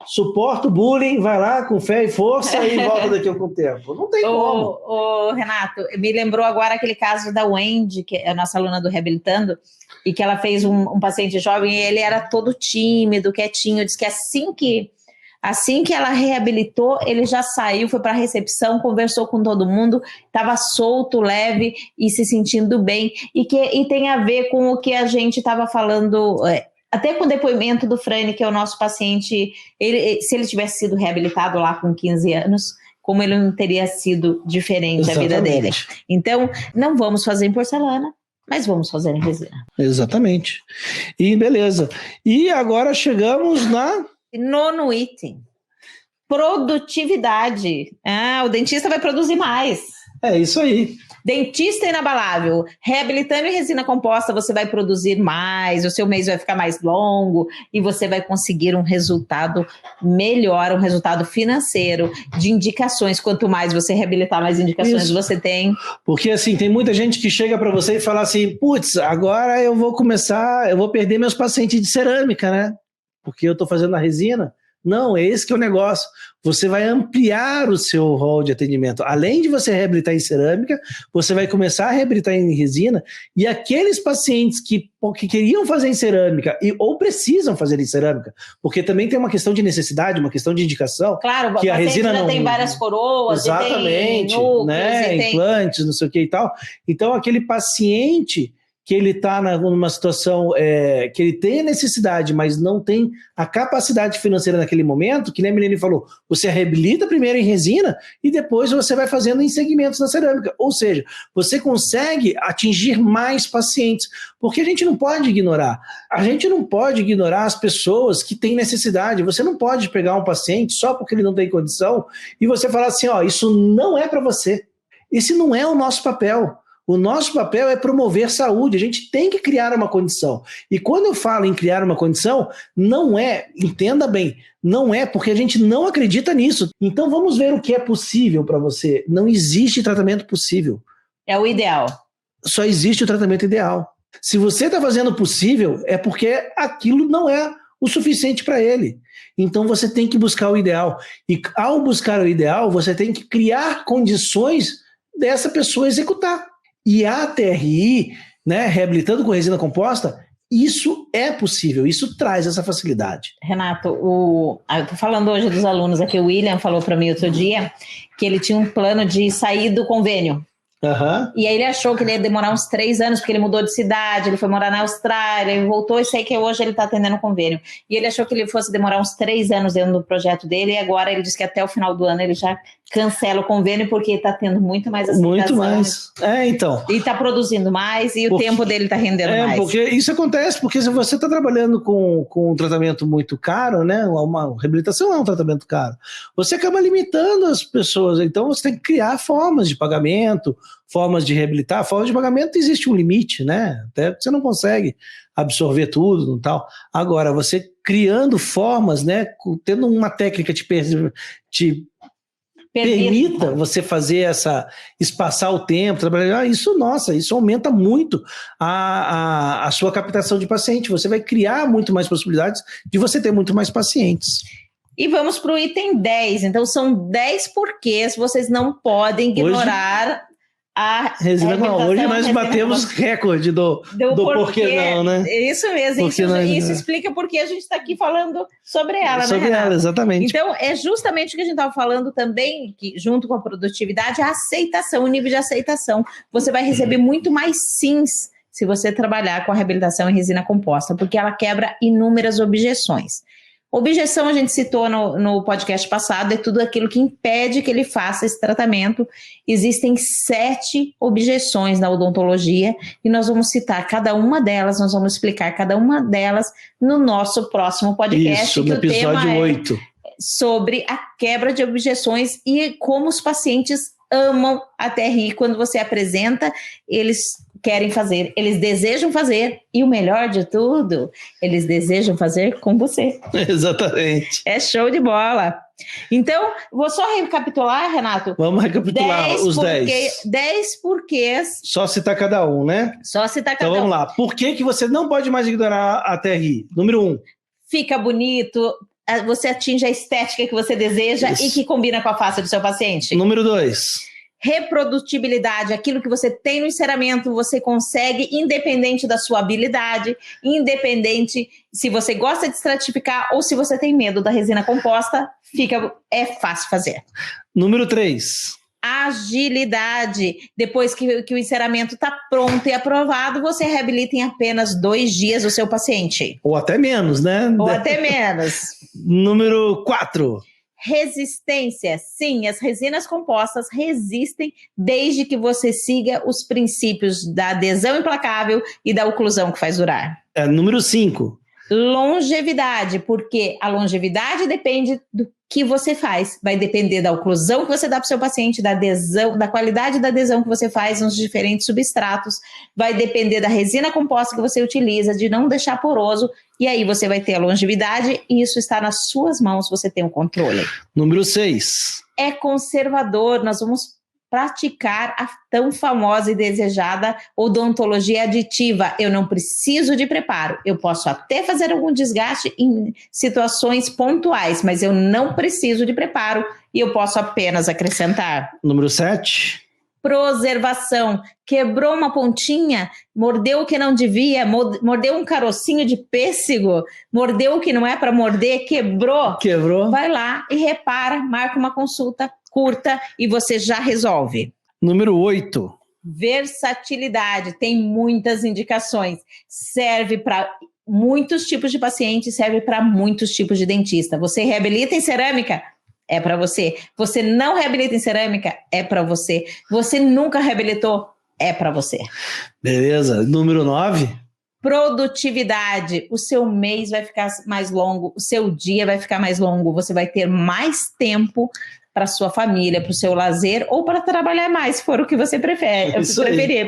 suporta o bullying, vai lá com fé e força e volta daqui a algum tempo. Não tem como. Renato, me lembrou agora aquele caso da Wendy, que é a nossa aluna do Reabilitando, e que ela fez um paciente jovem e ele era todo tímido, quietinho, disse que assim que ela reabilitou, ele já saiu, foi para a recepção, conversou com todo mundo, estava solto, leve e se sentindo bem, e tem a ver com o que a gente estava falando... Até com o depoimento do Frane, que é o nosso paciente, se ele tivesse sido reabilitado lá com 15 anos, como ele não teria sido diferente Exatamente. A vida dele. Então, não vamos fazer em porcelana, mas vamos fazer em resina. Exatamente. E beleza. E agora chegamos na... Nono item. Produtividade. O dentista vai produzir mais. É isso aí. Dentista inabalável, reabilitando em resina composta, você vai produzir mais, o seu mês vai ficar mais longo e você vai conseguir um resultado melhor, um resultado financeiro, de indicações. Quanto mais você reabilitar, mais indicações você tem. Porque assim, tem muita gente que chega para você e fala assim, putz, agora eu vou perder meus pacientes de cerâmica, né? Porque eu estou fazendo a resina. Não, esse que é o negócio. Você vai ampliar o seu rol de atendimento. Além de você reabilitar em cerâmica, você vai começar a reabilitar em resina, e aqueles pacientes que queriam fazer em cerâmica ou precisam fazer em cerâmica, porque também tem uma questão de necessidade, uma questão de indicação. Claro, que a resina já não tem várias coroas, exatamente, tem núcleos, né? Implantes, não sei o que e tal. Então, aquele paciente que ele está numa situação que ele tem a necessidade, mas não tem a capacidade financeira naquele momento, que nem a Milene falou, você reabilita primeiro em resina e depois você vai fazendo em segmentos da cerâmica. Ou seja, você consegue atingir mais pacientes, porque a gente não pode ignorar. A gente não pode ignorar as pessoas que têm necessidade. Você não pode pegar um paciente só porque ele não tem condição e você falar assim, isso não é para você. Esse não é o nosso papel. O nosso papel é promover saúde, a gente tem que criar uma condição. E quando eu falo em criar uma condição, não é, entenda bem, não é porque a gente não acredita nisso. Então vamos ver o que é possível para você. Não existe tratamento possível. É o ideal. Só existe o tratamento ideal. Se você está fazendo o possível, é porque aquilo não é o suficiente para ele. Então você tem que buscar o ideal. E ao buscar o ideal, você tem que criar condições dessa pessoa executar. E a TRI, né, reabilitando com resina composta, isso é possível, isso traz essa facilidade. Renato, eu tô falando hoje dos alunos aqui, o William falou para mim outro dia que ele tinha um plano de sair do convênio. Uhum. E aí ele achou que ele ia demorar uns 3 anos, porque ele mudou de cidade, ele foi morar na Austrália, ele voltou e sei que hoje ele está atendendo um convênio. E ele achou que ele fosse demorar uns 3 anos dentro do projeto dele, e agora ele disse que até o final do ano ele já cancela o convênio, porque está tendo muito mais aceitação. Muito mais. Então. E está produzindo mais, e o tempo dele está rendendo mais. Porque isso acontece, porque se você está trabalhando com um tratamento muito caro, né, uma reabilitação é um tratamento caro, você acaba limitando as pessoas, então você tem que criar formas de pagamento, formas de reabilitar, formas de pagamento, existe um limite, né? Até você não consegue absorver tudo e tal. Agora, você criando formas, né? Tendo uma técnica te permita você fazer espaçar o tempo, trabalhar, isso aumenta muito a sua captação de paciente. Você vai criar muito mais possibilidades de você ter muito mais pacientes. E vamos para o item 10. Então, são 10 porquês vocês não podem ignorar a resina com hoje nós batemos recorde do porquê não, né? Isso mesmo, isso explica porque a gente está aqui falando sobre ela, né, sobre ela, exatamente. Então, é justamente o que a gente estava falando também, que junto com a produtividade, a aceitação, o nível de aceitação. Você vai receber muito mais sims se você trabalhar com a reabilitação em resina composta, porque ela quebra inúmeras objeções. Objeção, a gente citou no podcast passado, é tudo aquilo que impede que ele faça esse tratamento. Existem 7 objeções na odontologia e nós vamos citar cada uma delas, nós vamos explicar cada uma delas no nosso próximo podcast. Isso, no episódio 8. Sobre a quebra de objeções e como os pacientes amam a TRI. Quando você apresenta, eles querem fazer, eles desejam fazer, e o melhor de tudo, eles desejam fazer com você. Exatamente. É show de bola. Então, vou só recapitular, Renato. Vamos recapitular os 10. 10 porquês. Só citar cada um, né? Só citar cada um. Então vamos lá. Por que você não pode mais ignorar a TRI? Número 1. Fica bonito, você atinge a estética que você deseja e que combina com a face do seu paciente. Número 2. Reprodutibilidade, aquilo que você tem no enceramento, você consegue, independente da sua habilidade, independente se você gosta de estratificar ou se você tem medo da resina composta, é fácil fazer. Número 3. Agilidade. Depois que o enceramento está pronto e aprovado, você reabilita em apenas 2 dias o seu paciente. Ou até menos, né? Ou até menos. Número 4. Resistência. Sim, as resinas compostas resistem desde que você siga os princípios da adesão implacável e da oclusão que faz durar. Número 5. Longevidade, porque a longevidade depende do que você faz. Vai depender da oclusão que você dá para o seu paciente, da adesão, da qualidade da adesão que você faz nos diferentes substratos. Vai depender da resina composta que você utiliza, de não deixar poroso. E aí você vai ter a longevidade e isso está nas suas mãos, você tem o controle. Número 6. É conservador, nós vamos praticar a tão famosa e desejada odontologia aditiva. Eu não preciso de preparo, eu posso até fazer algum desgaste em situações pontuais, mas eu não preciso de preparo e eu posso apenas acrescentar. Número 7. Preservação. Quebrou uma pontinha, mordeu o que não devia, mordeu um carocinho de pêssego, mordeu o que não é para morder, quebrou. Vai lá e repara, marca uma consulta curta e você já resolve. Número 8. Versatilidade. Tem muitas indicações. Serve para muitos tipos de pacientes, serve para muitos tipos de dentista. Você reabilita em cerâmica? É para você. Você não reabilita em cerâmica? É para você. Você nunca reabilitou? É para você. Beleza. Número 9. Produtividade. O seu mês vai ficar mais longo, o seu dia vai ficar mais longo, você vai ter mais tempo para sua família, para o seu lazer ou para trabalhar mais, se for o que você preferir.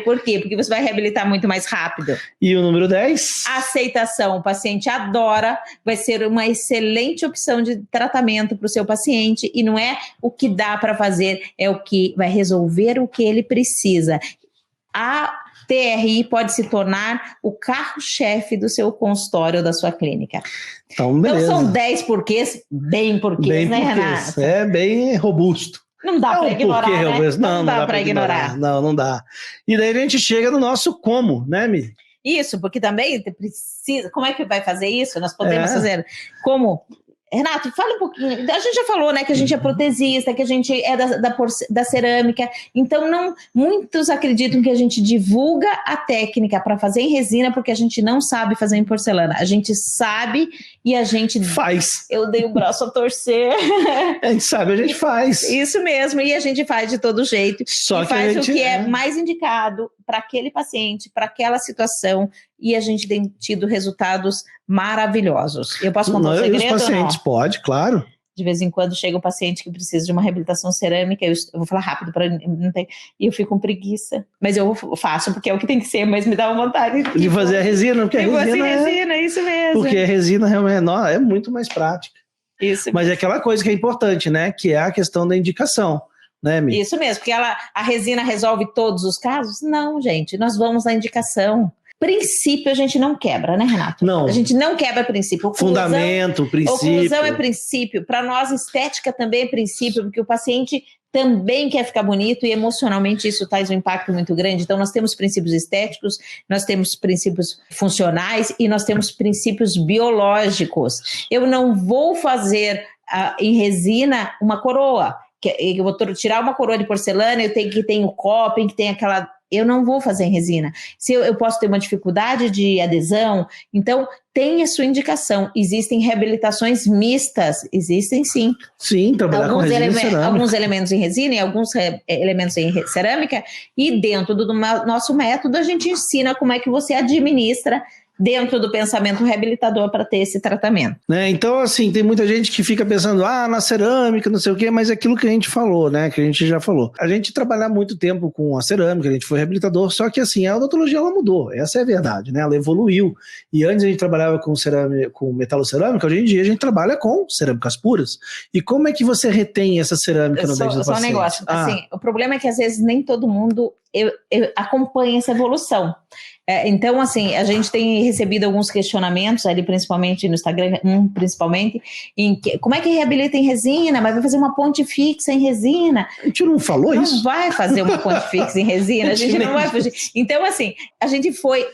Por quê? Porque você vai reabilitar muito mais rápido. E o número 10? Aceitação. O paciente adora, vai ser uma excelente opção de tratamento para o seu paciente e não é o que dá para fazer, é o que vai resolver o que ele precisa. A TRI pode se tornar o carro-chefe do seu consultório ou da sua clínica. Então, beleza. Então são 10 porquês, bem porquês, né, Renato? É bem robusto. Não dá para ignorar, né? Não dá para ignorar. Não dá. E daí a gente chega no nosso como, né, Mi? Isso, porque também precisa... Como é que vai fazer isso? Nós podemos fazer como... Renato, fala um pouquinho. A gente já falou, né, que a gente é protesista, que a gente é da cerâmica. Então, muitos acreditam que a gente divulga a técnica para fazer em resina porque a gente não sabe fazer em porcelana. A gente sabe e a gente faz. Eu dei o braço a torcer. A gente sabe, a gente faz. Isso mesmo, e a gente faz de todo jeito. Só que faz o que é mais indicado para aquele paciente, para aquela situação, e a gente tem tido resultados maravilhosos. Eu posso contar um segredo? Os pacientes, pode, claro. De vez em quando chega um paciente que precisa de uma reabilitação cerâmica, eu vou falar rápido, e eu fico com preguiça. Mas eu faço, porque é o que tem que ser, mas me dá uma vontade de fazer a resina, porque a resina é isso mesmo. Porque a resina realmente é muito mais prática. Isso mas é aquela coisa que é importante, né? Que é a questão da indicação. Né, Mi? Isso mesmo, porque a resina resolve todos os casos? Não, gente, nós vamos na indicação. Princípio a gente não quebra, né, Renato? Não. A gente não quebra princípio. Fundamento, princípio. Oclusão é princípio. Para nós, estética também é princípio, porque o paciente também quer ficar bonito e emocionalmente isso traz um impacto muito grande. Então nós temos princípios estéticos, nós temos princípios funcionais e nós temos princípios biológicos. Eu não vou fazer em resina uma coroa, eu vou tirar uma coroa de porcelana, eu tenho que ter o coping, que tem aquela... Eu não vou fazer em resina. Se eu posso ter uma dificuldade de adesão, então tem a sua indicação. Existem reabilitações mistas, existem sim. Sim, trabalhar com resina e cerâmica. Alguns elementos em resina e alguns elementos em cerâmica, e dentro do nosso método a gente ensina como é que você administra dentro do pensamento reabilitador para ter esse tratamento. Né? Então, assim, tem muita gente que fica pensando, na cerâmica, não sei o quê, mas é aquilo que a gente falou, né? Que a gente já falou. A gente trabalha muito tempo com a cerâmica, a gente foi reabilitador, só que assim, a odontologia ela mudou, essa é a verdade, né? Ela evoluiu. E antes a gente trabalhava com cerâmica, com metalocerâmica, hoje em dia a gente trabalha com cerâmicas puras. E como é que você retém essa cerâmica no dente do paciente? Só um negócio, assim, o problema é que às vezes nem todo mundo acompanha essa evolução. Então, assim, a gente tem recebido alguns questionamentos ali, principalmente no Instagram, principalmente, como é que reabilita em resina? Mas vai fazer uma ponte fixa em resina? A gente não falou isso? Não vai fazer uma ponte fixa em resina, a gente não vai fugir. Então, assim, a gente foi...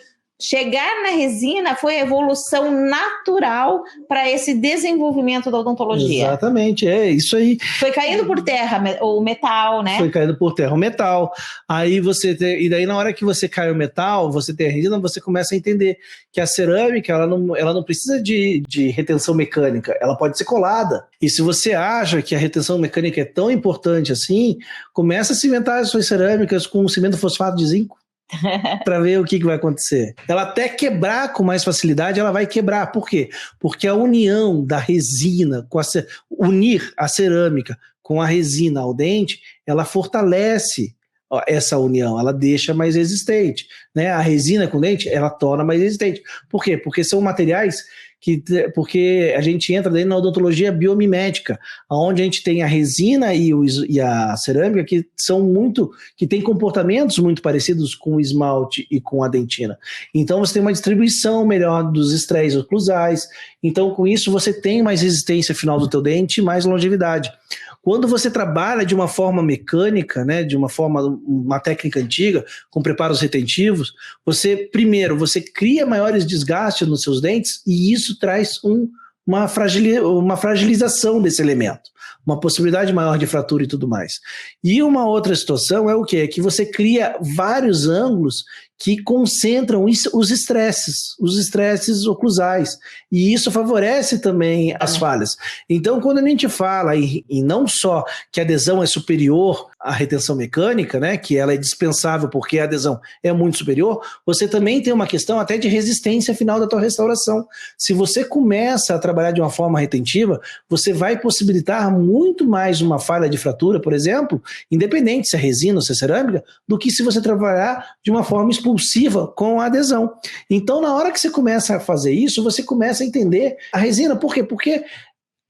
Chegar na resina foi a evolução natural para esse desenvolvimento da odontologia. Exatamente, é isso aí. Foi caindo por terra o metal, né? Foi caindo por terra o metal. Aí e daí na hora que você cai o metal, você tem a resina, você começa a entender que a cerâmica, ela não precisa de retenção mecânica, ela pode ser colada. E se você acha que a retenção mecânica é tão importante assim, começa a cimentar as suas cerâmicas com cimento fosfato de zinco. Para ver o que vai acontecer. Ela até quebrar com mais facilidade, ela vai quebrar. Por quê? Porque a união da resina, unir a cerâmica com a resina ao dente, ela fortalece essa união, ela deixa mais resistente, né? A resina com o dente, ela torna mais resistente. Por quê? Porque são materiais porque a gente entra dentro na odontologia biomimética, onde a gente tem a resina e a cerâmica que tem comportamentos muito parecidos com o esmalte e com a dentina. Então você tem uma distribuição melhor dos estresses oclusais, então com isso você tem mais resistência final do teu dente e mais longevidade. Quando você trabalha de uma forma mecânica, né, uma técnica antiga, com preparos retentivos, você cria maiores desgastes nos seus dentes e isso traz uma fragilização desse elemento, uma possibilidade maior de fratura e tudo mais. E uma outra situação é o quê? É que você cria vários ângulos que concentram os estresses oclusais, e isso favorece também as falhas. Então, quando a gente fala, e não só que a adesão é superior à retenção mecânica, né, que ela é dispensável porque a adesão é muito superior, você também tem uma questão até de resistência final da tua restauração. Se você começa a trabalhar de uma forma retentiva, você vai possibilitar muito mais uma falha de fratura, por exemplo, independente se é resina ou se é cerâmica, do que se você trabalhar de uma forma expulsiva com a adesão. Então, na hora que você começa a fazer isso, você começa a entender a resina. Por quê? Porque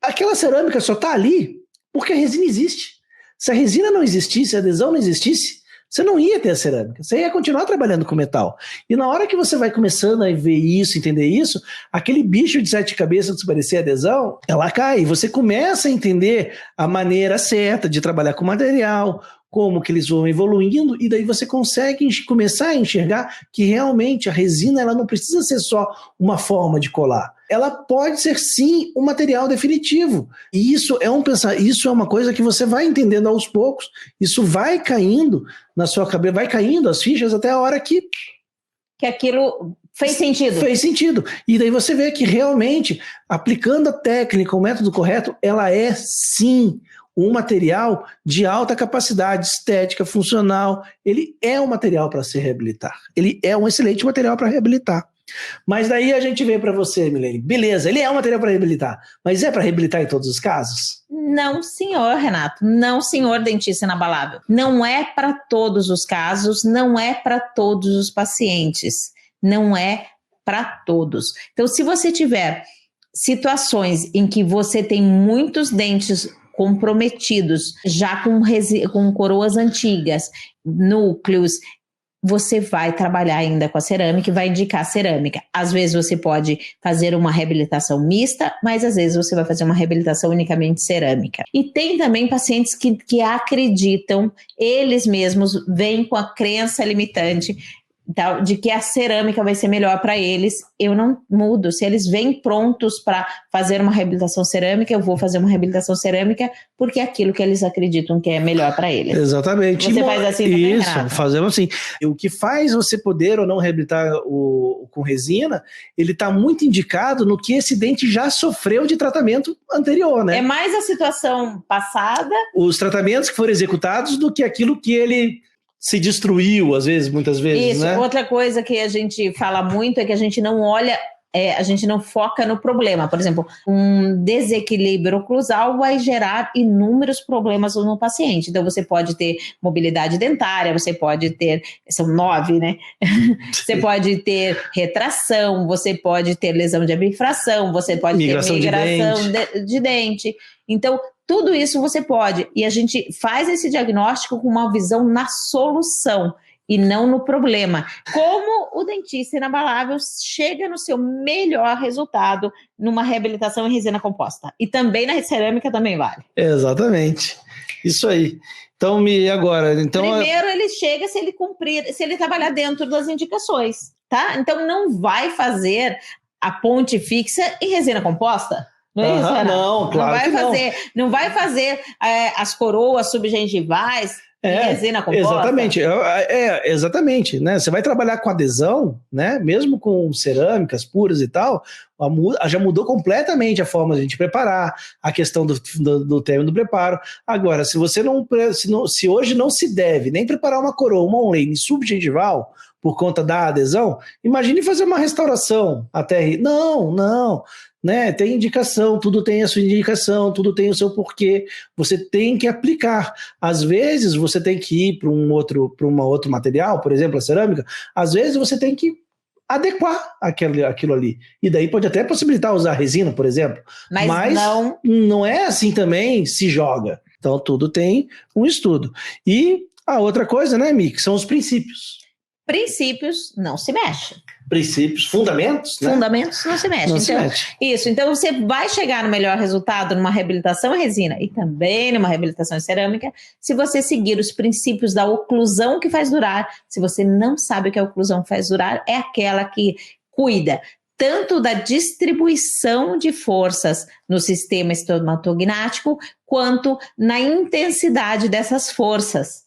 aquela cerâmica só está ali porque a resina existe. Se a resina não existisse, a adesão não existisse, você não ia ter a cerâmica, você ia continuar trabalhando com metal. E na hora que você vai começando a ver isso, entender isso, aquele bicho de 7 cabeças que parecia adesão, ela cai. Você começa a entender a maneira certa de trabalhar com material, como que eles vão evoluindo, e daí você consegue começar a enxergar que realmente a resina ela não precisa ser só uma forma de colar. Ela pode ser sim um material definitivo. E isso é uma coisa que você vai entendendo aos poucos, isso vai caindo na sua cabeça, vai caindo as fichas até a hora que aquilo fez sentido. Fez sentido. E daí você vê que realmente, aplicando a técnica, o método correto, ela é sim um material de alta capacidade estética, funcional. Ele é um material para se reabilitar. Ele é um excelente material para reabilitar. Mas daí a gente vem para você, Milene. Beleza, ele é um material para reabilitar, mas é para reabilitar em todos os casos? Não, senhor, Renato. Não, senhor dentista inabalável. Não é para todos os casos, não é para todos os pacientes. Não é para todos. Então, se você tiver situações em que você tem muitos dentes comprometidos, já com coroas antigas, núcleos, você vai trabalhar ainda com a cerâmica e vai indicar a cerâmica. Às vezes você pode fazer uma reabilitação mista, mas às vezes você vai fazer uma reabilitação unicamente cerâmica. E tem também pacientes que acreditam, eles mesmos vêm com a crença limitante de que a cerâmica vai ser melhor para eles. Eu não mudo. Se eles vêm prontos para fazer uma reabilitação cerâmica, eu vou fazer uma reabilitação cerâmica porque é aquilo que eles acreditam que é melhor para eles. Exatamente. Você faz assim também, isso, Renato? Fazemos assim. O que faz você poder ou não reabilitar com resina, ele está muito indicado no que esse dente já sofreu de tratamento anterior, né? É mais a situação passada. Os tratamentos que foram executados do que aquilo que ele se destruiu, às vezes, muitas vezes, Isso. né? Outra coisa que a gente fala muito é que a gente não olha, a gente não foca no problema. Por exemplo, um desequilíbrio oclusal vai gerar inúmeros problemas no paciente. Então, você pode ter mobilidade dentária, você pode ter, são 9, né? Você pode ter retração, você pode ter lesão de bifração, você pode ter migração de dente. Então, tudo isso você pode, e a gente faz esse diagnóstico com uma visão na solução e não no problema. Como o dentista inabalável chega no seu melhor resultado numa reabilitação em resina composta. E também na cerâmica também vale. Exatamente. Isso aí. Então, agora... Então, primeiro ele chega se ele cumprir, se ele trabalhar dentro das indicações, tá? Então não vai fazer a ponte fixa em resina composta. Não é isso, Renato? Não, claro não vai fazer as coroas subgengivais em resina composta. Exatamente, exatamente, né? Você vai trabalhar com adesão, né? Mesmo com cerâmicas puras e tal, já mudou completamente a forma de a gente preparar, a questão do término do preparo. Agora, se você se hoje não se deve nem preparar uma coroa, uma on-lane subgengival por conta da adesão, imagine fazer uma restauração até... Não. Né? Tem indicação, tudo tem a sua indicação, tudo tem o seu porquê, você tem que aplicar. Às vezes você tem que ir para um outro material, por exemplo, a cerâmica, às vezes você tem que adequar aquilo ali, e daí pode até possibilitar usar resina, por exemplo, mas não é assim também se joga. Então tudo tem um estudo. E a outra coisa, né, Mi, que são os princípios. Princípios não se mexem. Princípios, fundamentos, né? Fundamentos não se mexem. Isso, então você vai chegar no melhor resultado numa reabilitação em resina e também numa reabilitação em cerâmica se você seguir os princípios da oclusão que faz durar. Se você não sabe o que a oclusão faz durar, é aquela que cuida tanto da distribuição de forças no sistema estomatognático quanto na intensidade dessas forças.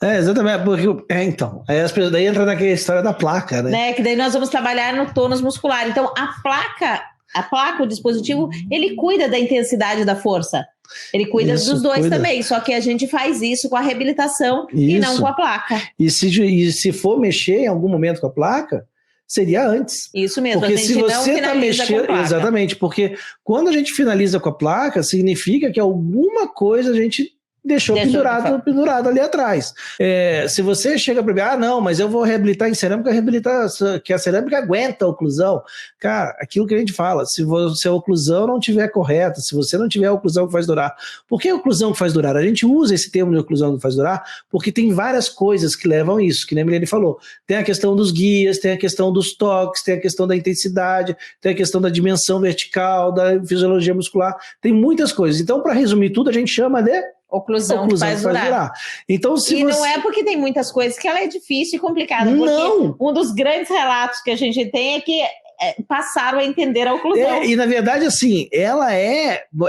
Exatamente, porque então, aí as pessoas daí entra naquela história da placa, né? Que daí nós vamos trabalhar no tônus muscular. Então, a placa, o dispositivo, ele cuida da intensidade da força. Ele cuida dos dois também, só que a gente faz isso com a reabilitação e não com a placa. E se for mexer em algum momento com a placa, seria antes. Isso mesmo, porque a gente se você está mexendo, exatamente, porque quando a gente finaliza com a placa, significa que alguma coisa a gente deixou pendurado ali atrás. Se você chega para mim, não, mas eu vou reabilitar em cerâmica, que a cerâmica aguenta a oclusão. Cara, aquilo que a gente fala, se a oclusão não estiver correta, se você não tiver a oclusão que faz durar. Por que a oclusão que faz durar? A gente usa esse termo de oclusão que faz durar porque tem várias coisas que levam isso, que nem a Milene falou. Tem a questão dos guias, tem a questão dos toques, tem a questão da intensidade, tem a questão da dimensão vertical, da fisiologia muscular, tem muitas coisas. Então, para resumir tudo, a gente chama de oclusão que faz durar. Então, não é porque tem muitas coisas que ela é difícil e complicada. Porque um dos grandes relatos que a gente tem é que passaram a entender a oclusão. E na verdade, assim, ela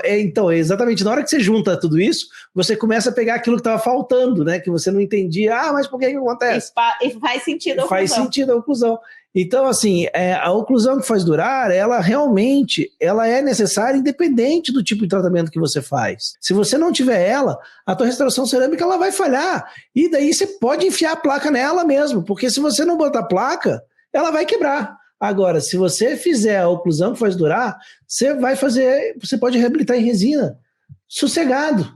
então, exatamente, na hora que você junta tudo isso, você começa a pegar aquilo que estava faltando, né? Que você não entendia, mas por que acontece? E faz sentido a oclusão. Faz sentido a oclusão. Então, assim, a oclusão que faz durar, ela realmente é necessária independente do tipo de tratamento que você faz. Se você não tiver ela, a tua restauração cerâmica ela vai falhar. E daí você pode enfiar a placa nela mesmo, porque se você não botar placa, ela vai quebrar. Agora, se você fizer a oclusão que faz durar, você pode reabilitar em resina. Sossegado.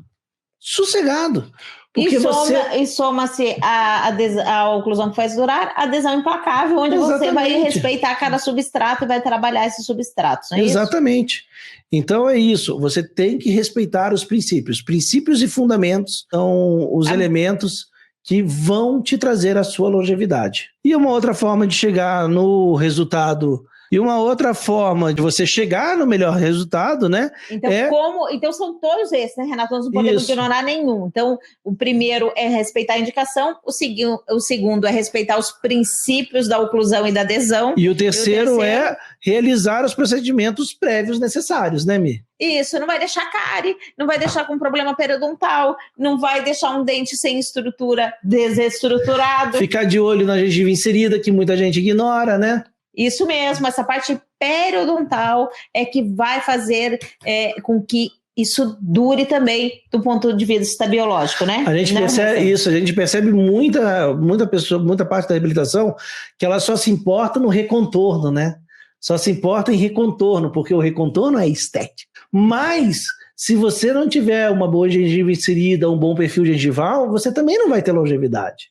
E soma-se a oclusão que faz durar, a adesão implacável, onde você vai respeitar cada substrato e vai trabalhar esses substratos, não é Exatamente. Isso? Então é isso, você tem que respeitar os princípios. Princípios e fundamentos são os elementos que vão te trazer a sua longevidade. E uma outra forma de chegar no resultado, e uma outra forma de você chegar no melhor resultado, né? Então são todos esses, né, Renato? Nós não podemos ignorar nenhum. Então, o primeiro é respeitar a indicação, o segundo é respeitar os princípios da oclusão e da adesão. E o terceiro é realizar os procedimentos prévios necessários, né, Mi? Isso, não vai deixar cárie, não vai deixar com problema periodontal, não vai deixar um dente sem estrutura desestruturado. Ficar de olho na gengiva inserida, que muita gente ignora, né? Isso mesmo, essa parte periodontal é que vai fazer com que isso dure também do ponto de vista biológico, né? A gente percebe isso, a gente percebe muita pessoa, muita parte da reabilitação, que ela só se importa no recontorno, né? Só se importa em recontorno, porque o recontorno é estético. Mas, se você não tiver uma boa gengiva inserida, um bom perfil gengival, você também não vai ter longevidade.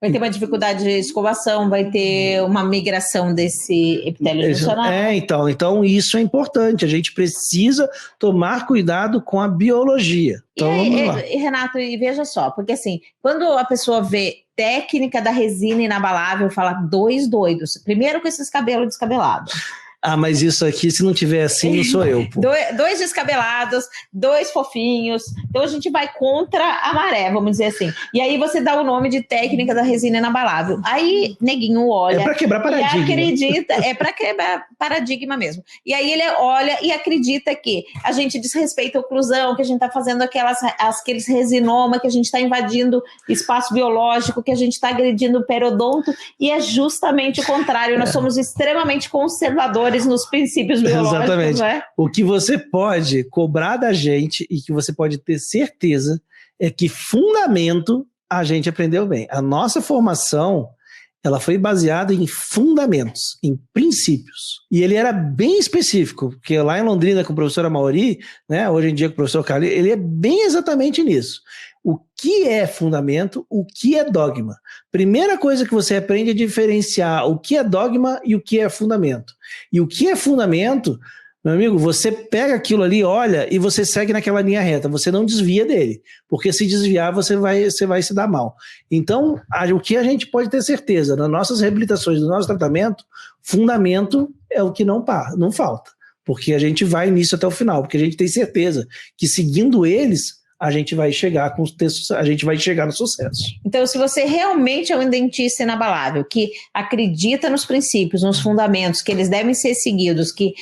Vai ter uma dificuldade de escovação, vai ter uma migração desse epitélio juncional. Então isso é importante. A gente precisa tomar cuidado com a biologia. Então, vamos lá. Renato, e veja só, porque assim, quando a pessoa vê técnica da resina inabalável, fala dois doidos. Primeiro com esses cabelos descabelados. Ah, mas isso aqui, se não tiver assim, não sou eu. Pô. Dois descabelados, dois fofinhos. Então a gente vai contra a maré, vamos dizer assim. E aí você dá o nome de técnica da resina inabalável. Aí neguinho olha. É para quebrar paradigma. E acredita, é para quebrar paradigma mesmo. E aí ele olha e acredita que a gente desrespeita a oclusão, que a gente está fazendo aqueles resinoma, que a gente está invadindo espaço biológico, que a gente está agredindo o periodonto. E é justamente o contrário. Nós somos extremamente conservadores nos princípios biológicos. Exatamente. Né? O que você pode cobrar da gente e que você pode ter certeza é que fundamento a gente aprendeu bem. A nossa formação, ela foi baseada em fundamentos, em princípios. E ele era bem específico, porque lá em Londrina com o professor Amaury, né, hoje em dia com o professor Carlos, ele é bem exatamente nisso. O que é fundamento, o que é dogma. Primeira coisa que você aprende é diferenciar o que é dogma e o que é fundamento. E o que é fundamento, meu amigo, você pega aquilo ali, olha, e você segue naquela linha reta, você não desvia dele, porque se desviar você vai se dar mal. Então, o que a gente pode ter certeza, nas nossas reabilitações, no nosso tratamento, fundamento é o que não falta, porque a gente vai nisso até o final, porque a gente tem certeza que seguindo eles, a gente vai chegar no sucesso. Então, se você realmente é um dentista inabalável, que acredita nos princípios, nos fundamentos, que eles devem ser seguidos, que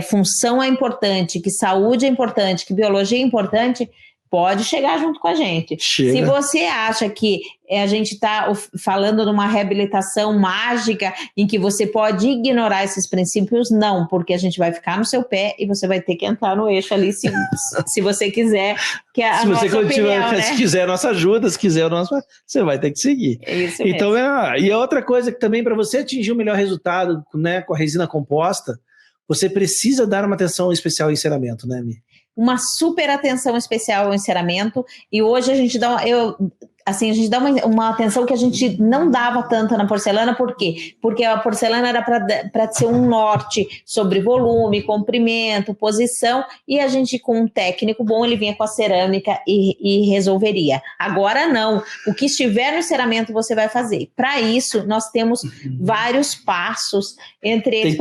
função é importante, que saúde é importante, que biologia é importante, pode chegar junto com a gente. Chega. Se você acha que a gente está falando de uma reabilitação mágica em que você pode ignorar esses princípios, não, porque a gente vai ficar no seu pé e você vai ter que entrar no eixo ali se você quiser. Que é a nossa opinião, né? Se quiser a nossa ajuda, se quiser o nosso, você vai ter que seguir. É isso então, mesmo. E a outra coisa que também, para você atingir o melhor resultado, né, com a resina composta, você precisa dar uma atenção especial ao enceramento, né, Mi? Uma super atenção especial ao enceramento, e hoje a gente dá uma atenção que a gente não dava tanto na porcelana. Por quê? Porque a porcelana era para ser um norte sobre volume, comprimento, posição, e a gente, com um técnico bom, ele vinha com a cerâmica e resolveria. Agora não, o que estiver no enceramento você vai fazer. Para isso, nós temos vários passos, entre eles,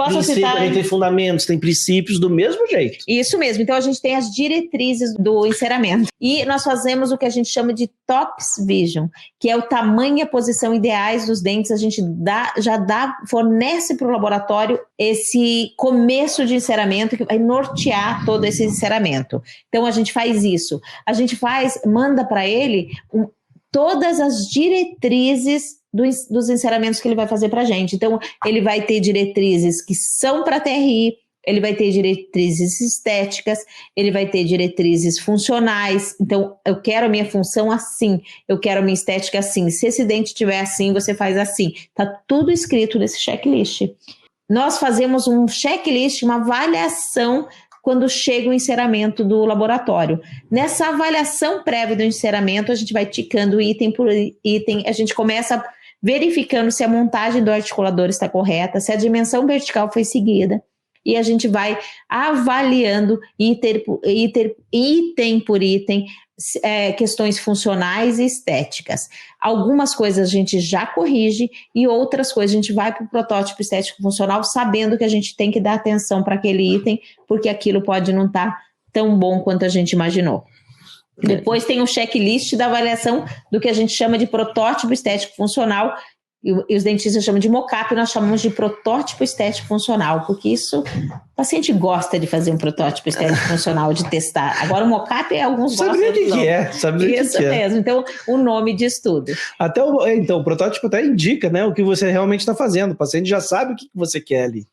tem fundamentos, tem princípios do mesmo jeito. Isso mesmo, então a gente tem as diretrizes do enceramento, e nós fazemos o que a gente chama de TOPS Vision, que é o tamanho e a posição ideais dos dentes. A gente fornece para o laboratório esse começo de enceramento que vai nortear todo esse enceramento. Então a gente faz isso, manda para ele todas as diretrizes dos enceramentos que ele vai fazer para a gente. Então ele vai ter diretrizes que são para TRI, ele vai ter diretrizes estéticas, ele vai ter diretrizes funcionais. Então, eu quero a minha função assim, eu quero a minha estética assim. Se esse dente estiver assim, você faz assim. Está tudo escrito nesse checklist. Nós fazemos um checklist, uma avaliação quando chega o enceramento do laboratório. Nessa avaliação prévia do enceramento, a gente vai ticando item por item, a gente começa verificando se a montagem do articulador está correta, se a dimensão vertical foi seguida. e a gente vai avaliando item por item, questões funcionais e estéticas. Algumas coisas a gente já corrige e outras coisas a gente vai para o protótipo estético funcional sabendo que a gente tem que dar atenção para aquele item, porque aquilo pode não estar tão bom quanto a gente imaginou. Depois tem um checklist da avaliação do que a gente chama de protótipo estético funcional, e os dentistas chamam de mock-up, nós chamamos de protótipo estético funcional, porque isso, o paciente gosta de fazer um protótipo estético funcional, de testar. Agora o mock-up alguns gostam. Sabe o que é? Isso mesmo, então o nome diz tudo. Então, o protótipo até indica, né, o que você realmente está fazendo, o paciente já sabe o que você quer ali.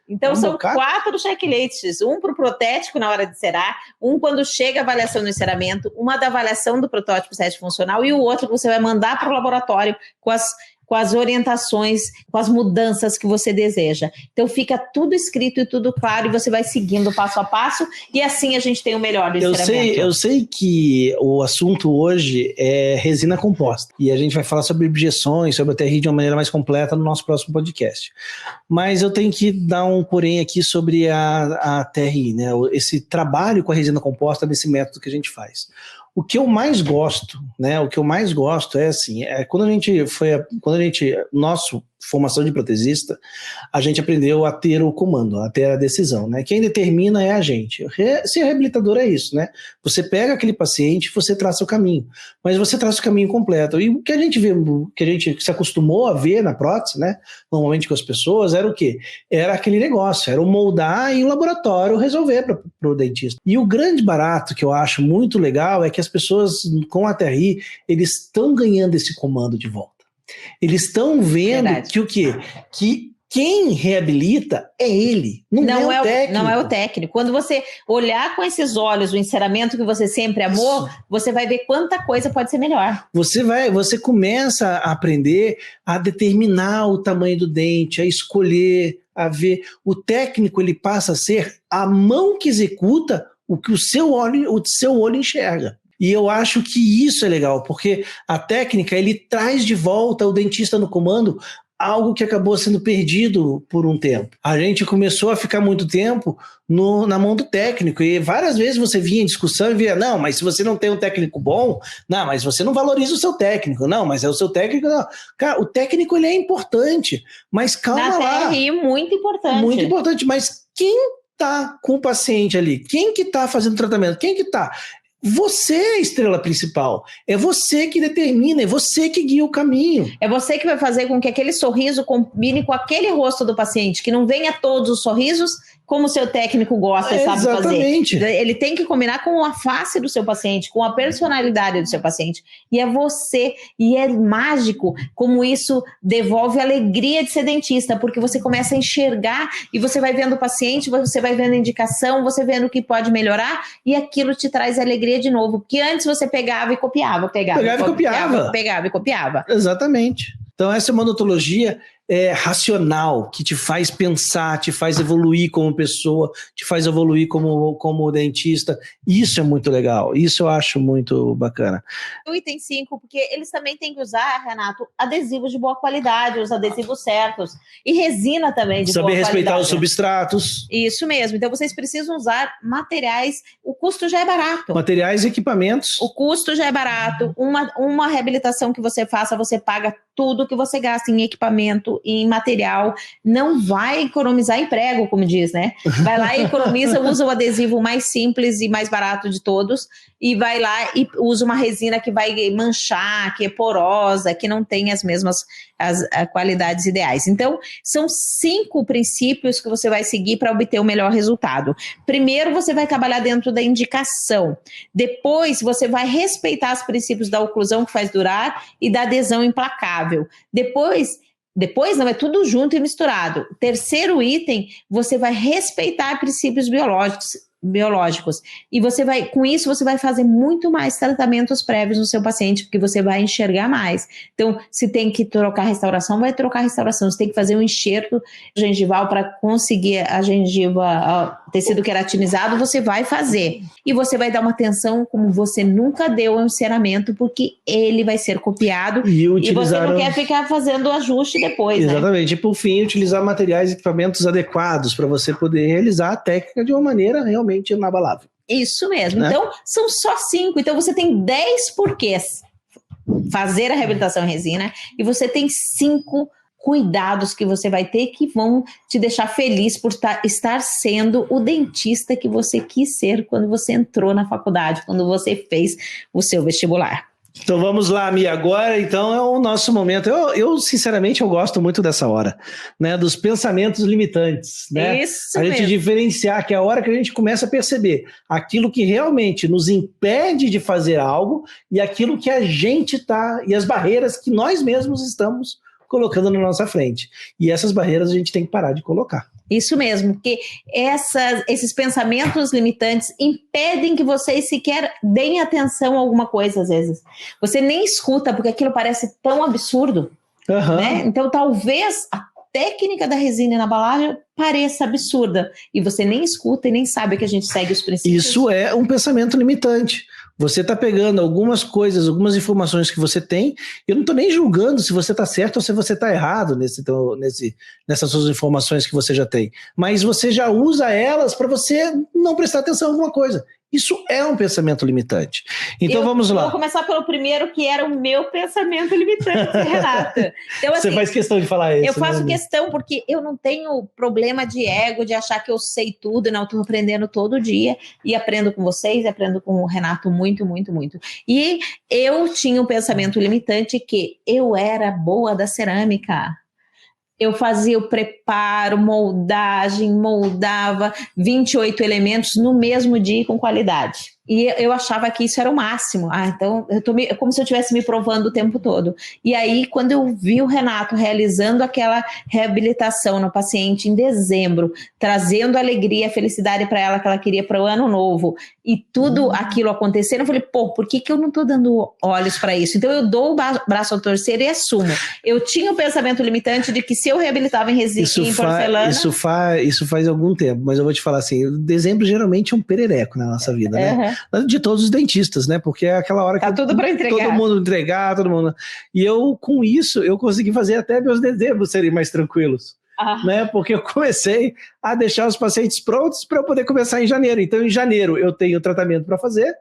Então, são 4 checklists, um para o protético na hora de cerar, um quando chega a avaliação do enceramento, uma da avaliação do protótipo estético funcional e o outro que você vai mandar para o laboratório com as orientações, com as mudanças que você deseja. Então, fica tudo escrito e tudo claro, e você vai seguindo passo a passo, e assim a gente tem o melhor do enceramento. Eu sei que o assunto hoje é resina composta, e a gente vai falar sobre objeções, sobre a TRI de uma maneira mais completa no nosso próximo podcast. Mas eu tenho que dar um porém aqui sobre a TRI, né? Esse trabalho com a resina composta nesse método que a gente faz. O que eu mais gosto, né? O que eu mais gosto é assim, nossa formação de protesista, a gente aprendeu a ter o comando, a ter a decisão, né? Quem determina é a gente. Ser reabilitador é isso, né? Você pega aquele paciente, você traça o caminho, mas você traça o caminho completo. E o que a gente vê, que a gente se acostumou a ver na prótese, né? Normalmente com as pessoas, era o quê? Era aquele negócio, era o moldar e o laboratório resolver para o dentista. E o grande barato que eu acho muito legal é que as pessoas com a TRI, eles estão ganhando esse comando de volta. Eles estão vendo que o quê? Que quem reabilita é ele, não é o técnico. Não é o técnico. Quando você olhar com esses olhos o enceramento que você sempre amou, você vai ver quanta coisa pode ser melhor. Você começa a aprender a determinar o tamanho do dente, a escolher, a ver. O técnico, ele passa a ser a mão que executa o que o seu olho enxerga. E eu acho que isso é legal, porque a técnica, ele traz de volta o dentista no comando, algo que acabou sendo perdido por um tempo. A gente começou a ficar muito tempo na mão do técnico, e várias vezes você vinha em discussão e via, não, mas se você não tem um técnico bom, não, mas você não valoriza o seu técnico, não, mas é o seu técnico, não. Cara, o técnico, ele é importante, mas calma lá. Na TRI, muito importante. Muito importante, mas quem tá com o paciente ali? Quem que tá fazendo o tratamento? Quem que tá? Você é a estrela principal, é você que determina, é você que guia o caminho. É você que vai fazer com que aquele sorriso combine com aquele rosto do paciente, que não venha todos os sorrisos como o seu técnico gosta e sabe Exatamente. fazer. Ele tem que combinar com a face do seu paciente, com a personalidade do seu paciente. E é você, e é mágico como isso devolve a alegria de ser dentista, porque você começa a enxergar e você vai vendo o paciente, você vai vendo a indicação, você vendo o que pode melhorar, e aquilo te traz alegria de novo, porque antes você pegava e copiava. Pegava e copiava. Exatamente. Então essa é uma odontologia racional, que te faz pensar, te faz evoluir como pessoa, te faz evoluir como dentista. Isso é muito legal, isso eu acho muito bacana. O item 5, porque eles também têm que usar, Renato, adesivos de boa qualidade, os adesivos certos, e resina também de boa qualidade. Saber respeitar os substratos. Isso mesmo, então vocês precisam usar materiais, o custo já é barato. Materiais e equipamentos. O custo já é barato, uma reabilitação que você faça, você paga tudo que você gasta em equipamento, em material, não vai economizar em prego, como diz, né? Vai lá e economiza, usa o adesivo mais simples e mais barato de todos, e vai lá e usa uma resina que vai manchar, que é porosa, que não tem as mesmas as qualidades ideais. Então, são 5 princípios que você vai seguir para obter o melhor resultado. Primeiro, você vai trabalhar dentro da indicação. Depois, você vai respeitar os princípios da oclusão que faz durar e da adesão implacável. Depois não, é tudo junto e misturado. Terceiro item, você vai respeitar princípios biológicos. E com isso, você vai fazer muito mais tratamentos prévios no seu paciente, porque você vai enxergar mais. Então, se tem que trocar restauração, vai trocar restauração. Se tem que fazer um enxerto gengival para conseguir a gengiva tecido queratinizado, você vai fazer. E você vai dar uma atenção como você nunca deu ao enceramento, porque ele vai ser copiado e você não quer ficar fazendo ajuste depois, Exatamente. E por fim, utilizar materiais e equipamentos adequados para você poder realizar a técnica de uma maneira realmente inabalável. Isso mesmo. Né? Então, são só 5. Então, você tem 10 porquês fazer a reabilitação em resina e você tem 5 cuidados que você vai ter que vão te deixar feliz por estar sendo o dentista que você quis ser quando você entrou na faculdade, quando você fez o seu vestibular. Então vamos lá, Mia, agora então é o nosso momento. Eu sinceramente, eu gosto muito dessa hora, né, dos pensamentos limitantes, né? Isso a gente mesmo. Diferenciar, que é a hora que a gente começa a perceber aquilo que realmente nos impede de fazer algo e aquilo que a gente tá, e as barreiras que nós mesmos estamos colocando na nossa frente. E essas barreiras a gente tem que parar de colocar. Isso mesmo, porque esses pensamentos limitantes impedem que vocês sequer deem atenção a alguma coisa, às vezes. Você nem escuta, porque aquilo parece tão absurdo. Né? Então, talvez a técnica da resina inabalável pareça absurda, e você nem escuta e nem sabe que a gente segue os princípios. Isso é um pensamento limitante. Você está pegando algumas coisas, algumas informações que você tem, eu não estou nem julgando se você está certo ou se você está errado nessas suas informações que você já tem, mas você já usa elas para você não prestar atenção em alguma coisa. Isso é um pensamento limitante. Então vamos lá. Vou começar pelo primeiro, que era o meu pensamento limitante, Renata. Então, assim, você faz questão de falar isso. Eu faço questão, porque eu não tenho problema de ego, de achar que eu sei tudo. Não, estou aprendendo todo dia e aprendo com vocês, aprendo com o Renato muito, muito, muito. E eu tinha um pensamento limitante que eu era boa da cerâmica. Eu fazia o preparo, moldagem, moldava 28 elementos no mesmo dia e com qualidade. E eu achava que isso era o máximo. Então, é como se eu estivesse me provando o tempo todo. E aí, quando eu vi o Renato realizando aquela reabilitação no paciente em dezembro, trazendo alegria, felicidade para ela que ela queria para o ano novo, e tudo aquilo acontecendo, eu falei, por que eu não estou dando olhos para isso? Então, eu dou o braço a torcer e assumo. Eu tinha o pensamento limitante de que se eu reabilitava em resina e em porcelana... Isso faz algum tempo, mas eu vou te falar assim, dezembro geralmente é um perereco na nossa vida, né? De todos os dentistas, né? Porque é aquela hora que tudo para entregar. Todo mundo entregar, todo mundo... E eu, com isso, eu consegui fazer até meus dezembros serem mais tranquilos. Né? Porque eu comecei a deixar os pacientes prontos para eu poder começar em janeiro. Então, em janeiro, eu tenho tratamento para fazer.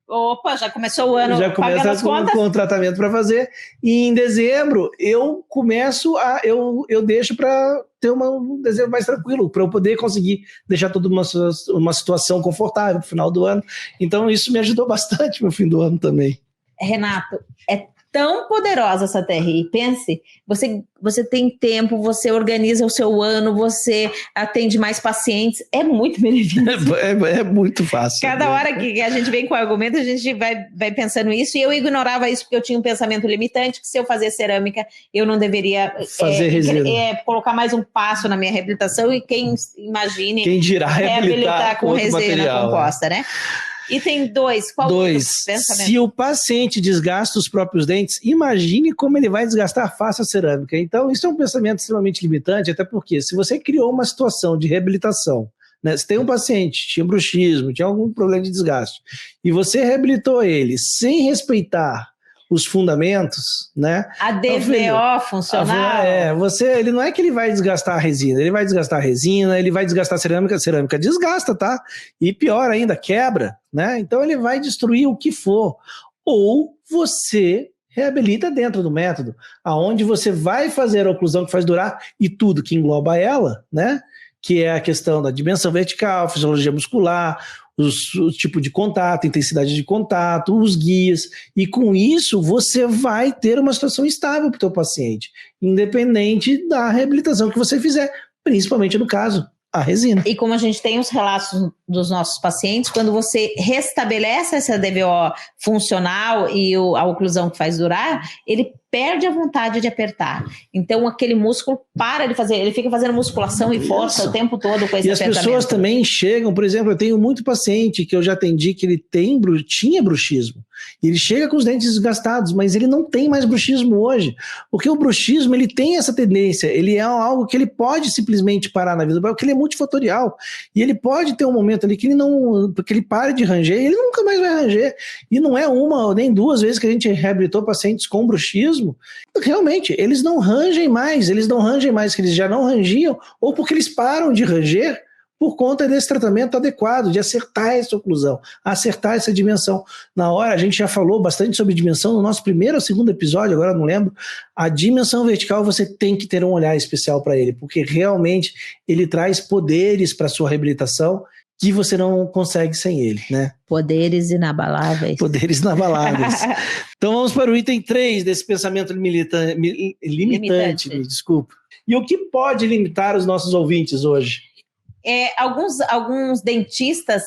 Opa, já começou o ano. Já começa com o tratamento para fazer. E em dezembro, eu começo a... Eu deixo para ter um dezembro mais tranquilo, para eu poder conseguir deixar toda uma situação confortável no final do ano. Então, isso me ajudou bastante no fim do ano também. Renato, é tão poderosa essa TRI. Pense, você tem tempo, você organiza o seu ano, você atende mais pacientes, é muito benefício. É muito fácil. Cada hora que a gente vem com o argumento, a gente vai pensando isso, e eu ignorava isso porque eu tinha um pensamento limitante, que se eu fazer cerâmica, eu não deveria fazer resina. Colocar mais um passo na minha reabilitação, e quem dirá reabilitar com resina material, composta, né? E tem dois. Qual pensamento? Se o paciente desgasta os próprios dentes, imagine como ele vai desgastar fácil a cerâmica. Então, isso é um pensamento extremamente limitante, até porque se você criou uma situação de reabilitação, né, se tem um paciente, tinha bruxismo, tinha algum problema de desgaste, e você reabilitou ele sem respeitar os fundamentos, né? A DVO funcional. Ele não é que ele vai desgastar a resina, ele vai desgastar a resina, ele vai desgastar a cerâmica desgasta, tá? E pior ainda, quebra, né? Então ele vai destruir o que for. Ou você reabilita dentro do método, aonde você vai fazer a oclusão que faz durar e tudo que engloba ela, né? Que é a questão da dimensão vertical, fisiologia muscular, o tipo de contato, intensidade de contato, os guias, e com isso você vai ter uma situação estável para o teu paciente, independente da reabilitação que você fizer, principalmente no caso, a resina. E como a gente tem os relatos dos nossos pacientes, quando você restabelece essa DVO funcional e a oclusão que faz durar, ele perde a vontade de apertar. Então aquele músculo para de fazer, ele fica fazendo musculação e força o tempo todo com esse apertamento. E as pessoas também chegam, por exemplo, eu tenho muito paciente que eu já atendi que ele tinha bruxismo, E ele chega com os dentes desgastados, mas ele não tem mais bruxismo hoje, porque o bruxismo ele tem essa tendência, ele é algo que ele pode simplesmente parar na vida, porque ele é multifatorial, e ele pode ter um momento ali que ele pare de ranger, e ele nunca mais vai ranger, e não é uma nem duas vezes que a gente reabilitou pacientes com bruxismo, realmente, eles não rangem mais que eles já não rangiam, ou porque eles param de ranger por conta desse tratamento adequado, de acertar essa oclusão, acertar essa dimensão. Na hora, a gente já falou bastante sobre dimensão no nosso primeiro ou segundo episódio, agora não lembro, a dimensão vertical você tem que ter um olhar especial para ele, porque realmente ele traz poderes para a sua reabilitação que você não consegue sem ele, né? Poderes inabaláveis. Poderes inabaláveis. Então vamos para o item 3 desse pensamento limitante. Desculpa. E o que pode limitar os nossos ouvintes hoje? Alguns dentistas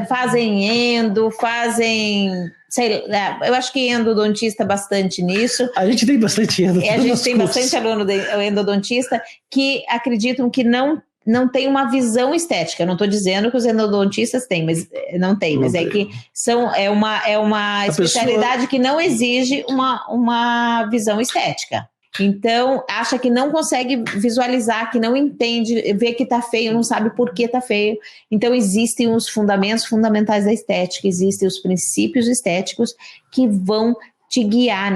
fazem endo, sei lá, eu acho que endodontista bastante nisso. A gente tem bastante endo. A gente tem bastante aluno endodontista que acreditam que não tem uma visão estética. Eu não estou dizendo que os endodontistas têm, mas não tem. Mas é que é uma especialidade que não exige uma visão estética. Então, acha que não consegue visualizar, que não entende, vê que está feio, não sabe por que está feio. Então, existem os fundamentos fundamentais da estética, existem os princípios estéticos que vão te guiar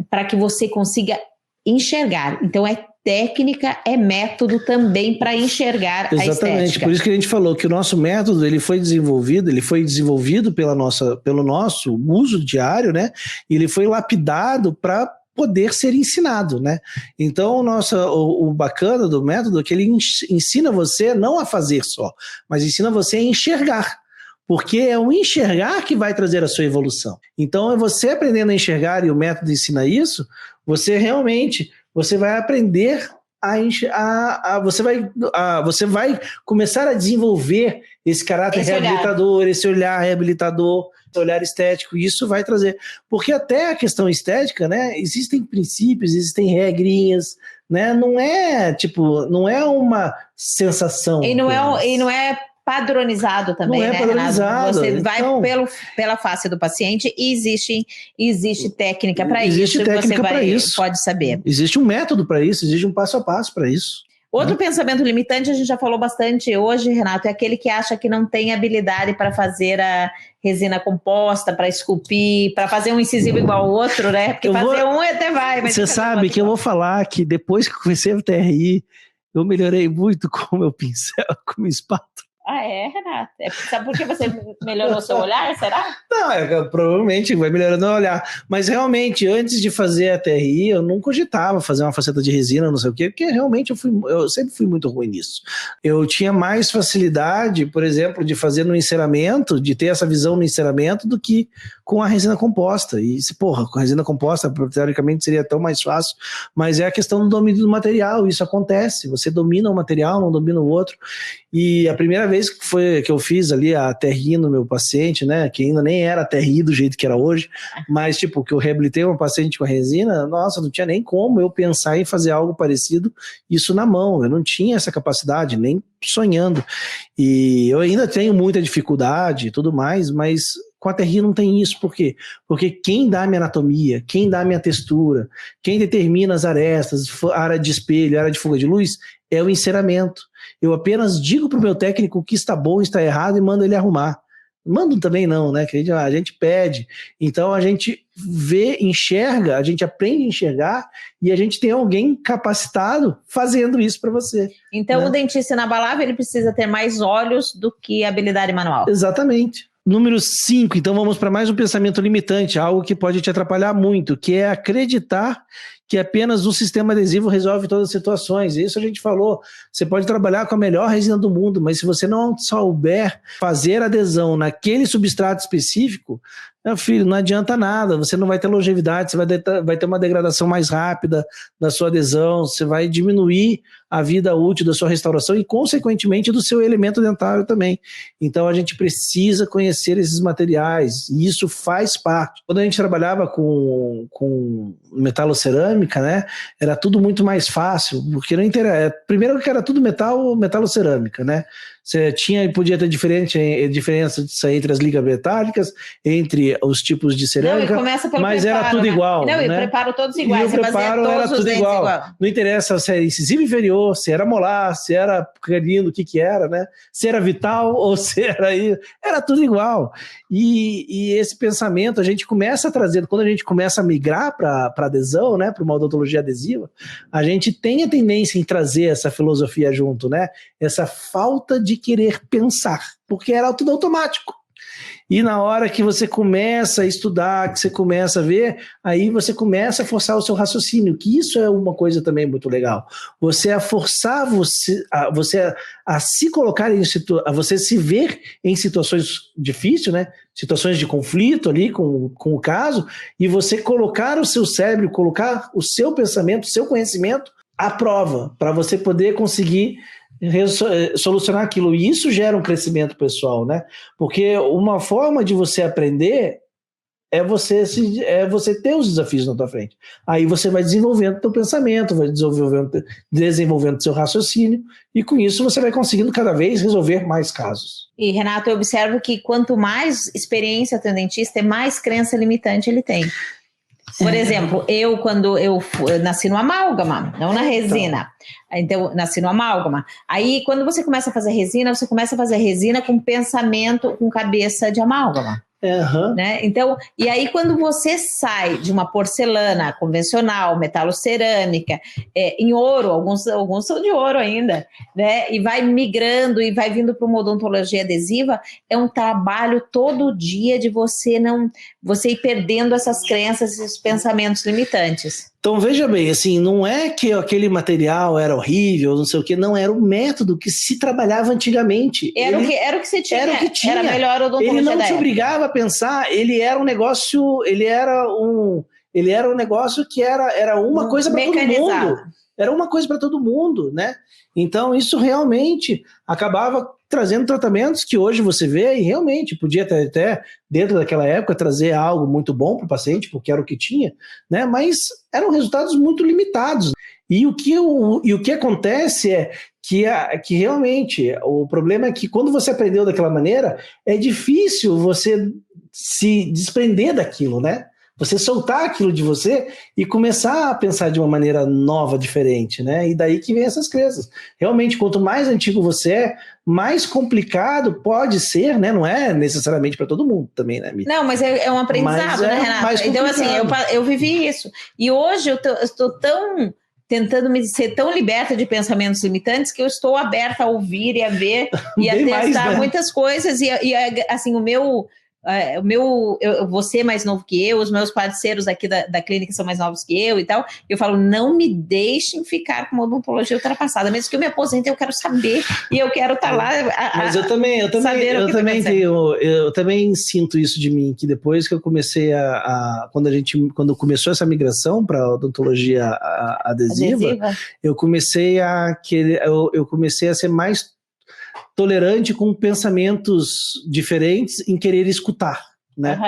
para que você consiga enxergar. Então, técnica, é método também para enxergar a estética. Exatamente, por isso que a gente falou que o nosso método ele foi desenvolvido pelo nosso uso diário, né? E ele foi lapidado para poder ser ensinado, né? Então, o bacana do método é que ele ensina você não a fazer só, mas ensina você a enxergar, porque é o enxergar que vai trazer a sua evolução. Então, é você aprendendo a enxergar, e o método ensina isso, você vai aprender você vai começar a desenvolver esse caráter reabilitador, esse olhar reabilitador, esse olhar estético, e isso vai trazer, porque até a questão estética, né, existem princípios, existem regrinhas, né, não é uma sensação. E não é padronizado também, não é padronizado. Renato? Você vai pela face do paciente e existe técnica para isso. Existe técnica para isso. Pode saber. Existe um método para isso, existe um passo a passo para isso. Outro pensamento limitante, a gente já falou bastante hoje, Renato, é aquele que acha que não tem habilidade para fazer a resina composta, para esculpir, para fazer um incisivo igual ao outro, né? Porque um até vai. Mas você sabe que eu vou falar que depois que eu comecei a TRI, eu melhorei muito com o meu pincel, com o meu espátula. Ah, Renato? Sabe por que você melhorou seu olhar, será? Não, provavelmente vai melhorando o olhar. Mas realmente, antes de fazer a TRI, eu não cogitava fazer uma faceta de resina, não sei o quê, porque realmente eu sempre fui muito ruim nisso. Eu tinha mais facilidade, por exemplo, de fazer no enceramento, de ter essa visão no enceramento, do que com a resina composta. E, com a resina composta, teoricamente, seria tão mais fácil, mas é a questão do domínio do material, isso acontece. Você domina o material, não domina o outro. E a primeira vez que eu fiz ali a TRI no meu paciente, né, que ainda nem era TRI do jeito que era hoje, mas que eu reabilitei uma paciente com a resina, nossa, não tinha nem como eu pensar em fazer algo parecido, isso na mão, eu não tinha essa capacidade, nem sonhando, e eu ainda tenho muita dificuldade e tudo mais, mas com a TRI não tem isso, por quê? Porque quem dá a minha anatomia, quem dá a minha textura, quem determina as arestas, área de espelho, área de fuga de luz, é o enceramento. Eu apenas digo para o meu técnico o que está bom, está errado e mando ele arrumar. Mando também não, né? Que a gente pede. Então a gente enxerga, a gente aprende a enxergar e a gente tem alguém capacitado fazendo isso para você. Então, né? O dentista inabalável, ele precisa ter mais olhos do que habilidade manual. Exatamente. Número 5, então vamos para mais um pensamento limitante, algo que pode te atrapalhar muito, que é acreditar que apenas um sistema adesivo resolve todas as situações. Isso a gente falou, você pode trabalhar com a melhor resina do mundo, mas se você não souber fazer adesão naquele substrato específico, meu filho, não adianta nada, você não vai ter longevidade, você vai ter uma degradação mais rápida da sua adesão, você vai diminuir a vida útil da sua restauração e, consequentemente, do seu elemento dentário também. Então, a gente precisa conhecer esses materiais, e isso faz parte. Quando a gente trabalhava com metalocerâmica, cerâmica, né? Era tudo muito mais fácil, porque não interessa. Primeiro que era tudo metalocerâmica, né? Você podia ter diferença entre as ligas metálicas, entre os tipos de cerâmica, mas preparo, era tudo igual. Não, né? E o preparo todos iguais. E o preparo era tudo igual. Não interessa se era incisivo inferior, se era molar, se era canino, o que era, né? Se era vital ou se era tudo igual. E esse pensamento a gente começa a trazer, quando a gente começa a migrar para adesão, né, para uma odontologia adesiva, a gente tem a tendência em trazer essa filosofia junto, né? Essa falta de querer pensar, porque era tudo automático. E na hora que você começa a estudar, que você começa a ver, aí você começa a forçar o seu raciocínio, que isso é uma coisa também muito legal. Você a forçar você a se colocar a você se ver em situações difíceis, né? Situações de conflito ali com o caso, e você colocar o seu cérebro, colocar o seu pensamento, o seu conhecimento à prova, para você poder conseguir solucionar aquilo, e isso gera um crescimento pessoal, né? Porque uma forma de você aprender é você ter os desafios na tua frente. Aí você vai desenvolvendo o teu pensamento, vai desenvolvendo seu raciocínio, e com isso você vai conseguindo cada vez resolver mais casos. E, Renato, eu observo que quanto mais experiência tem o dentista, mais crença limitante ele tem. Por exemplo, quando eu nasci no amálgama, não na resina. Então, nasci no amálgama. Aí, quando você começa a fazer resina, você começa a fazer resina com pensamento, com cabeça de amálgama. Uhum. Né? Então, e aí quando você sai de uma porcelana convencional, metalocerâmica, em ouro, alguns são de ouro ainda, né? E vai migrando e vai vindo para uma odontologia adesiva, é um trabalho todo dia de você ir perdendo essas crenças, esses pensamentos limitantes. Então, veja bem, assim, não é que aquele material era horrível, não sei o quê, não, era o método que se trabalhava antigamente. Era o que você tinha. Era o que tinha. Era a melhor odontologia. Ele não te obrigava a pensar, ele era um negócio que era uma coisa para todo mundo. Era uma coisa para todo mundo, né? Então, isso realmente acabava trazendo tratamentos que hoje você vê, e realmente podia até dentro daquela época trazer algo muito bom para o paciente, porque era o que tinha, né? Mas eram resultados muito limitados. E o que acontece é que realmente o problema é que quando você aprendeu daquela maneira, é difícil você se desprender daquilo, né? Você soltar aquilo de você e começar a pensar de uma maneira nova, diferente, né? E daí que vem essas crenças. Realmente, quanto mais antigo você é, mais complicado pode ser, né? Não é necessariamente para todo mundo também, né, Mita? Não, mas é um aprendizado, né, Renato? Então, assim, eu vivi isso. E hoje eu estou tentando me ser tão liberta de pensamentos limitantes que eu estou aberta a ouvir e a ver e a testar muitas coisas. E assim, você é mais novo que eu, os meus parceiros aqui da clínica são mais novos que eu e tal, eu falo, não me deixem ficar com uma odontologia ultrapassada, mesmo que eu me aposente, eu quero saber, e eu quero estar lá mas eu também sinto isso de mim, que depois que eu comecei quando começou essa migração para a odontologia adesiva, eu comecei a ser mais tolerante com pensamentos diferentes em querer escutar, né?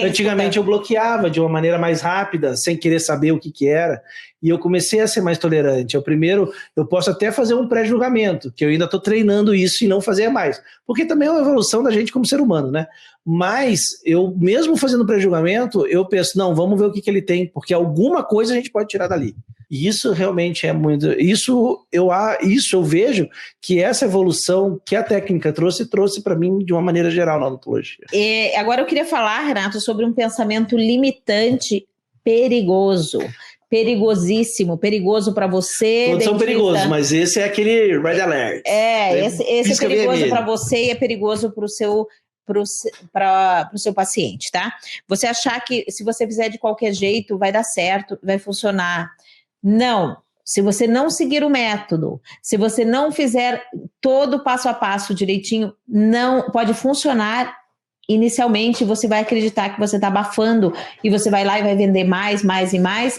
Antigamente eu bloqueava de uma maneira mais rápida, sem querer saber o que era, e eu comecei a ser mais tolerante. Eu posso até fazer um pré-julgamento, que eu ainda estou treinando isso e não fazer mais, porque também é uma evolução da gente como ser humano, né? Mas eu, mesmo fazendo pré-julgamento, eu penso, não, vamos ver o que ele tem, porque alguma coisa a gente pode tirar dali. E isso realmente é muito... Isso eu vejo que essa evolução que a técnica trouxe para mim de uma maneira geral na odontologia. Agora eu queria falar, Renato, sobre um pensamento limitante perigoso. Perigosíssimo, perigoso para você. Todos são perigosos, mas esse é aquele red alert. Esse é perigoso para você e é perigoso para o seu paciente, tá? Você achar que se você fizer de qualquer jeito vai dar certo, vai funcionar. Não, se você não seguir o método, se você não fizer todo o passo a passo direitinho, não pode funcionar. Inicialmente você vai acreditar que você está abafando e você vai lá e vai vender mais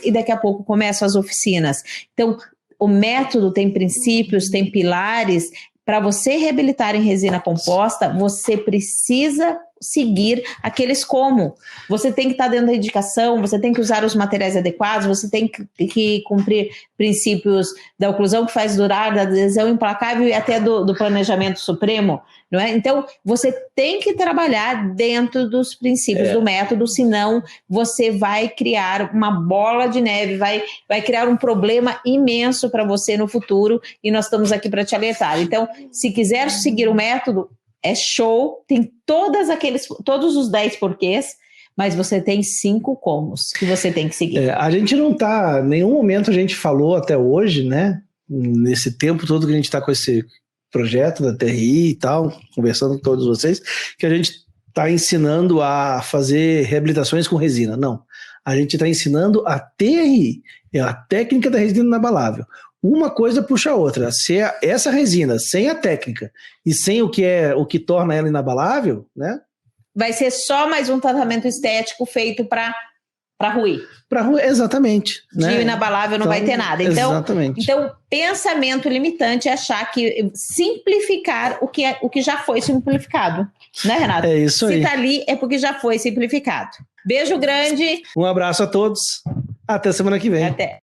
e daqui a pouco começam as oficinas. Então, o método tem princípios, tem pilares. Para você reabilitar em resina composta, você precisa seguir aqueles como. Você tem que estar dentro da indicação, você tem que usar os materiais adequados, você tem que cumprir princípios da oclusão que faz durar, da adesão implacável e até do planejamento supremo, não é? Então, você tem que trabalhar dentro dos princípios do método, senão você vai criar uma bola de neve, vai criar um problema imenso para você no futuro, e nós estamos aqui para te alertar. Então, se quiser seguir o método, é show, tem todos os 10 porquês, mas você tem 5 comos que você tem que seguir. A gente não está, em nenhum momento a gente falou até hoje, né, nesse tempo todo que a gente está com esse projeto da TRI e tal, conversando com todos vocês, que a gente está ensinando a fazer reabilitações com resina. Não, a gente está ensinando a TRI, é a técnica da resina inabalável. Uma coisa puxa a outra. Se essa resina, sem a técnica e sem o que torna ela inabalável, né? Vai ser só mais um tratamento estético feito para ruir. Exatamente. Né? De inabalável não vai ter nada. Então, pensamento limitante é achar que simplificar o que já foi simplificado. Né, Renato? É isso aí. Se tá ali, é porque já foi simplificado. Beijo grande. Um abraço a todos. Até semana que vem. Até.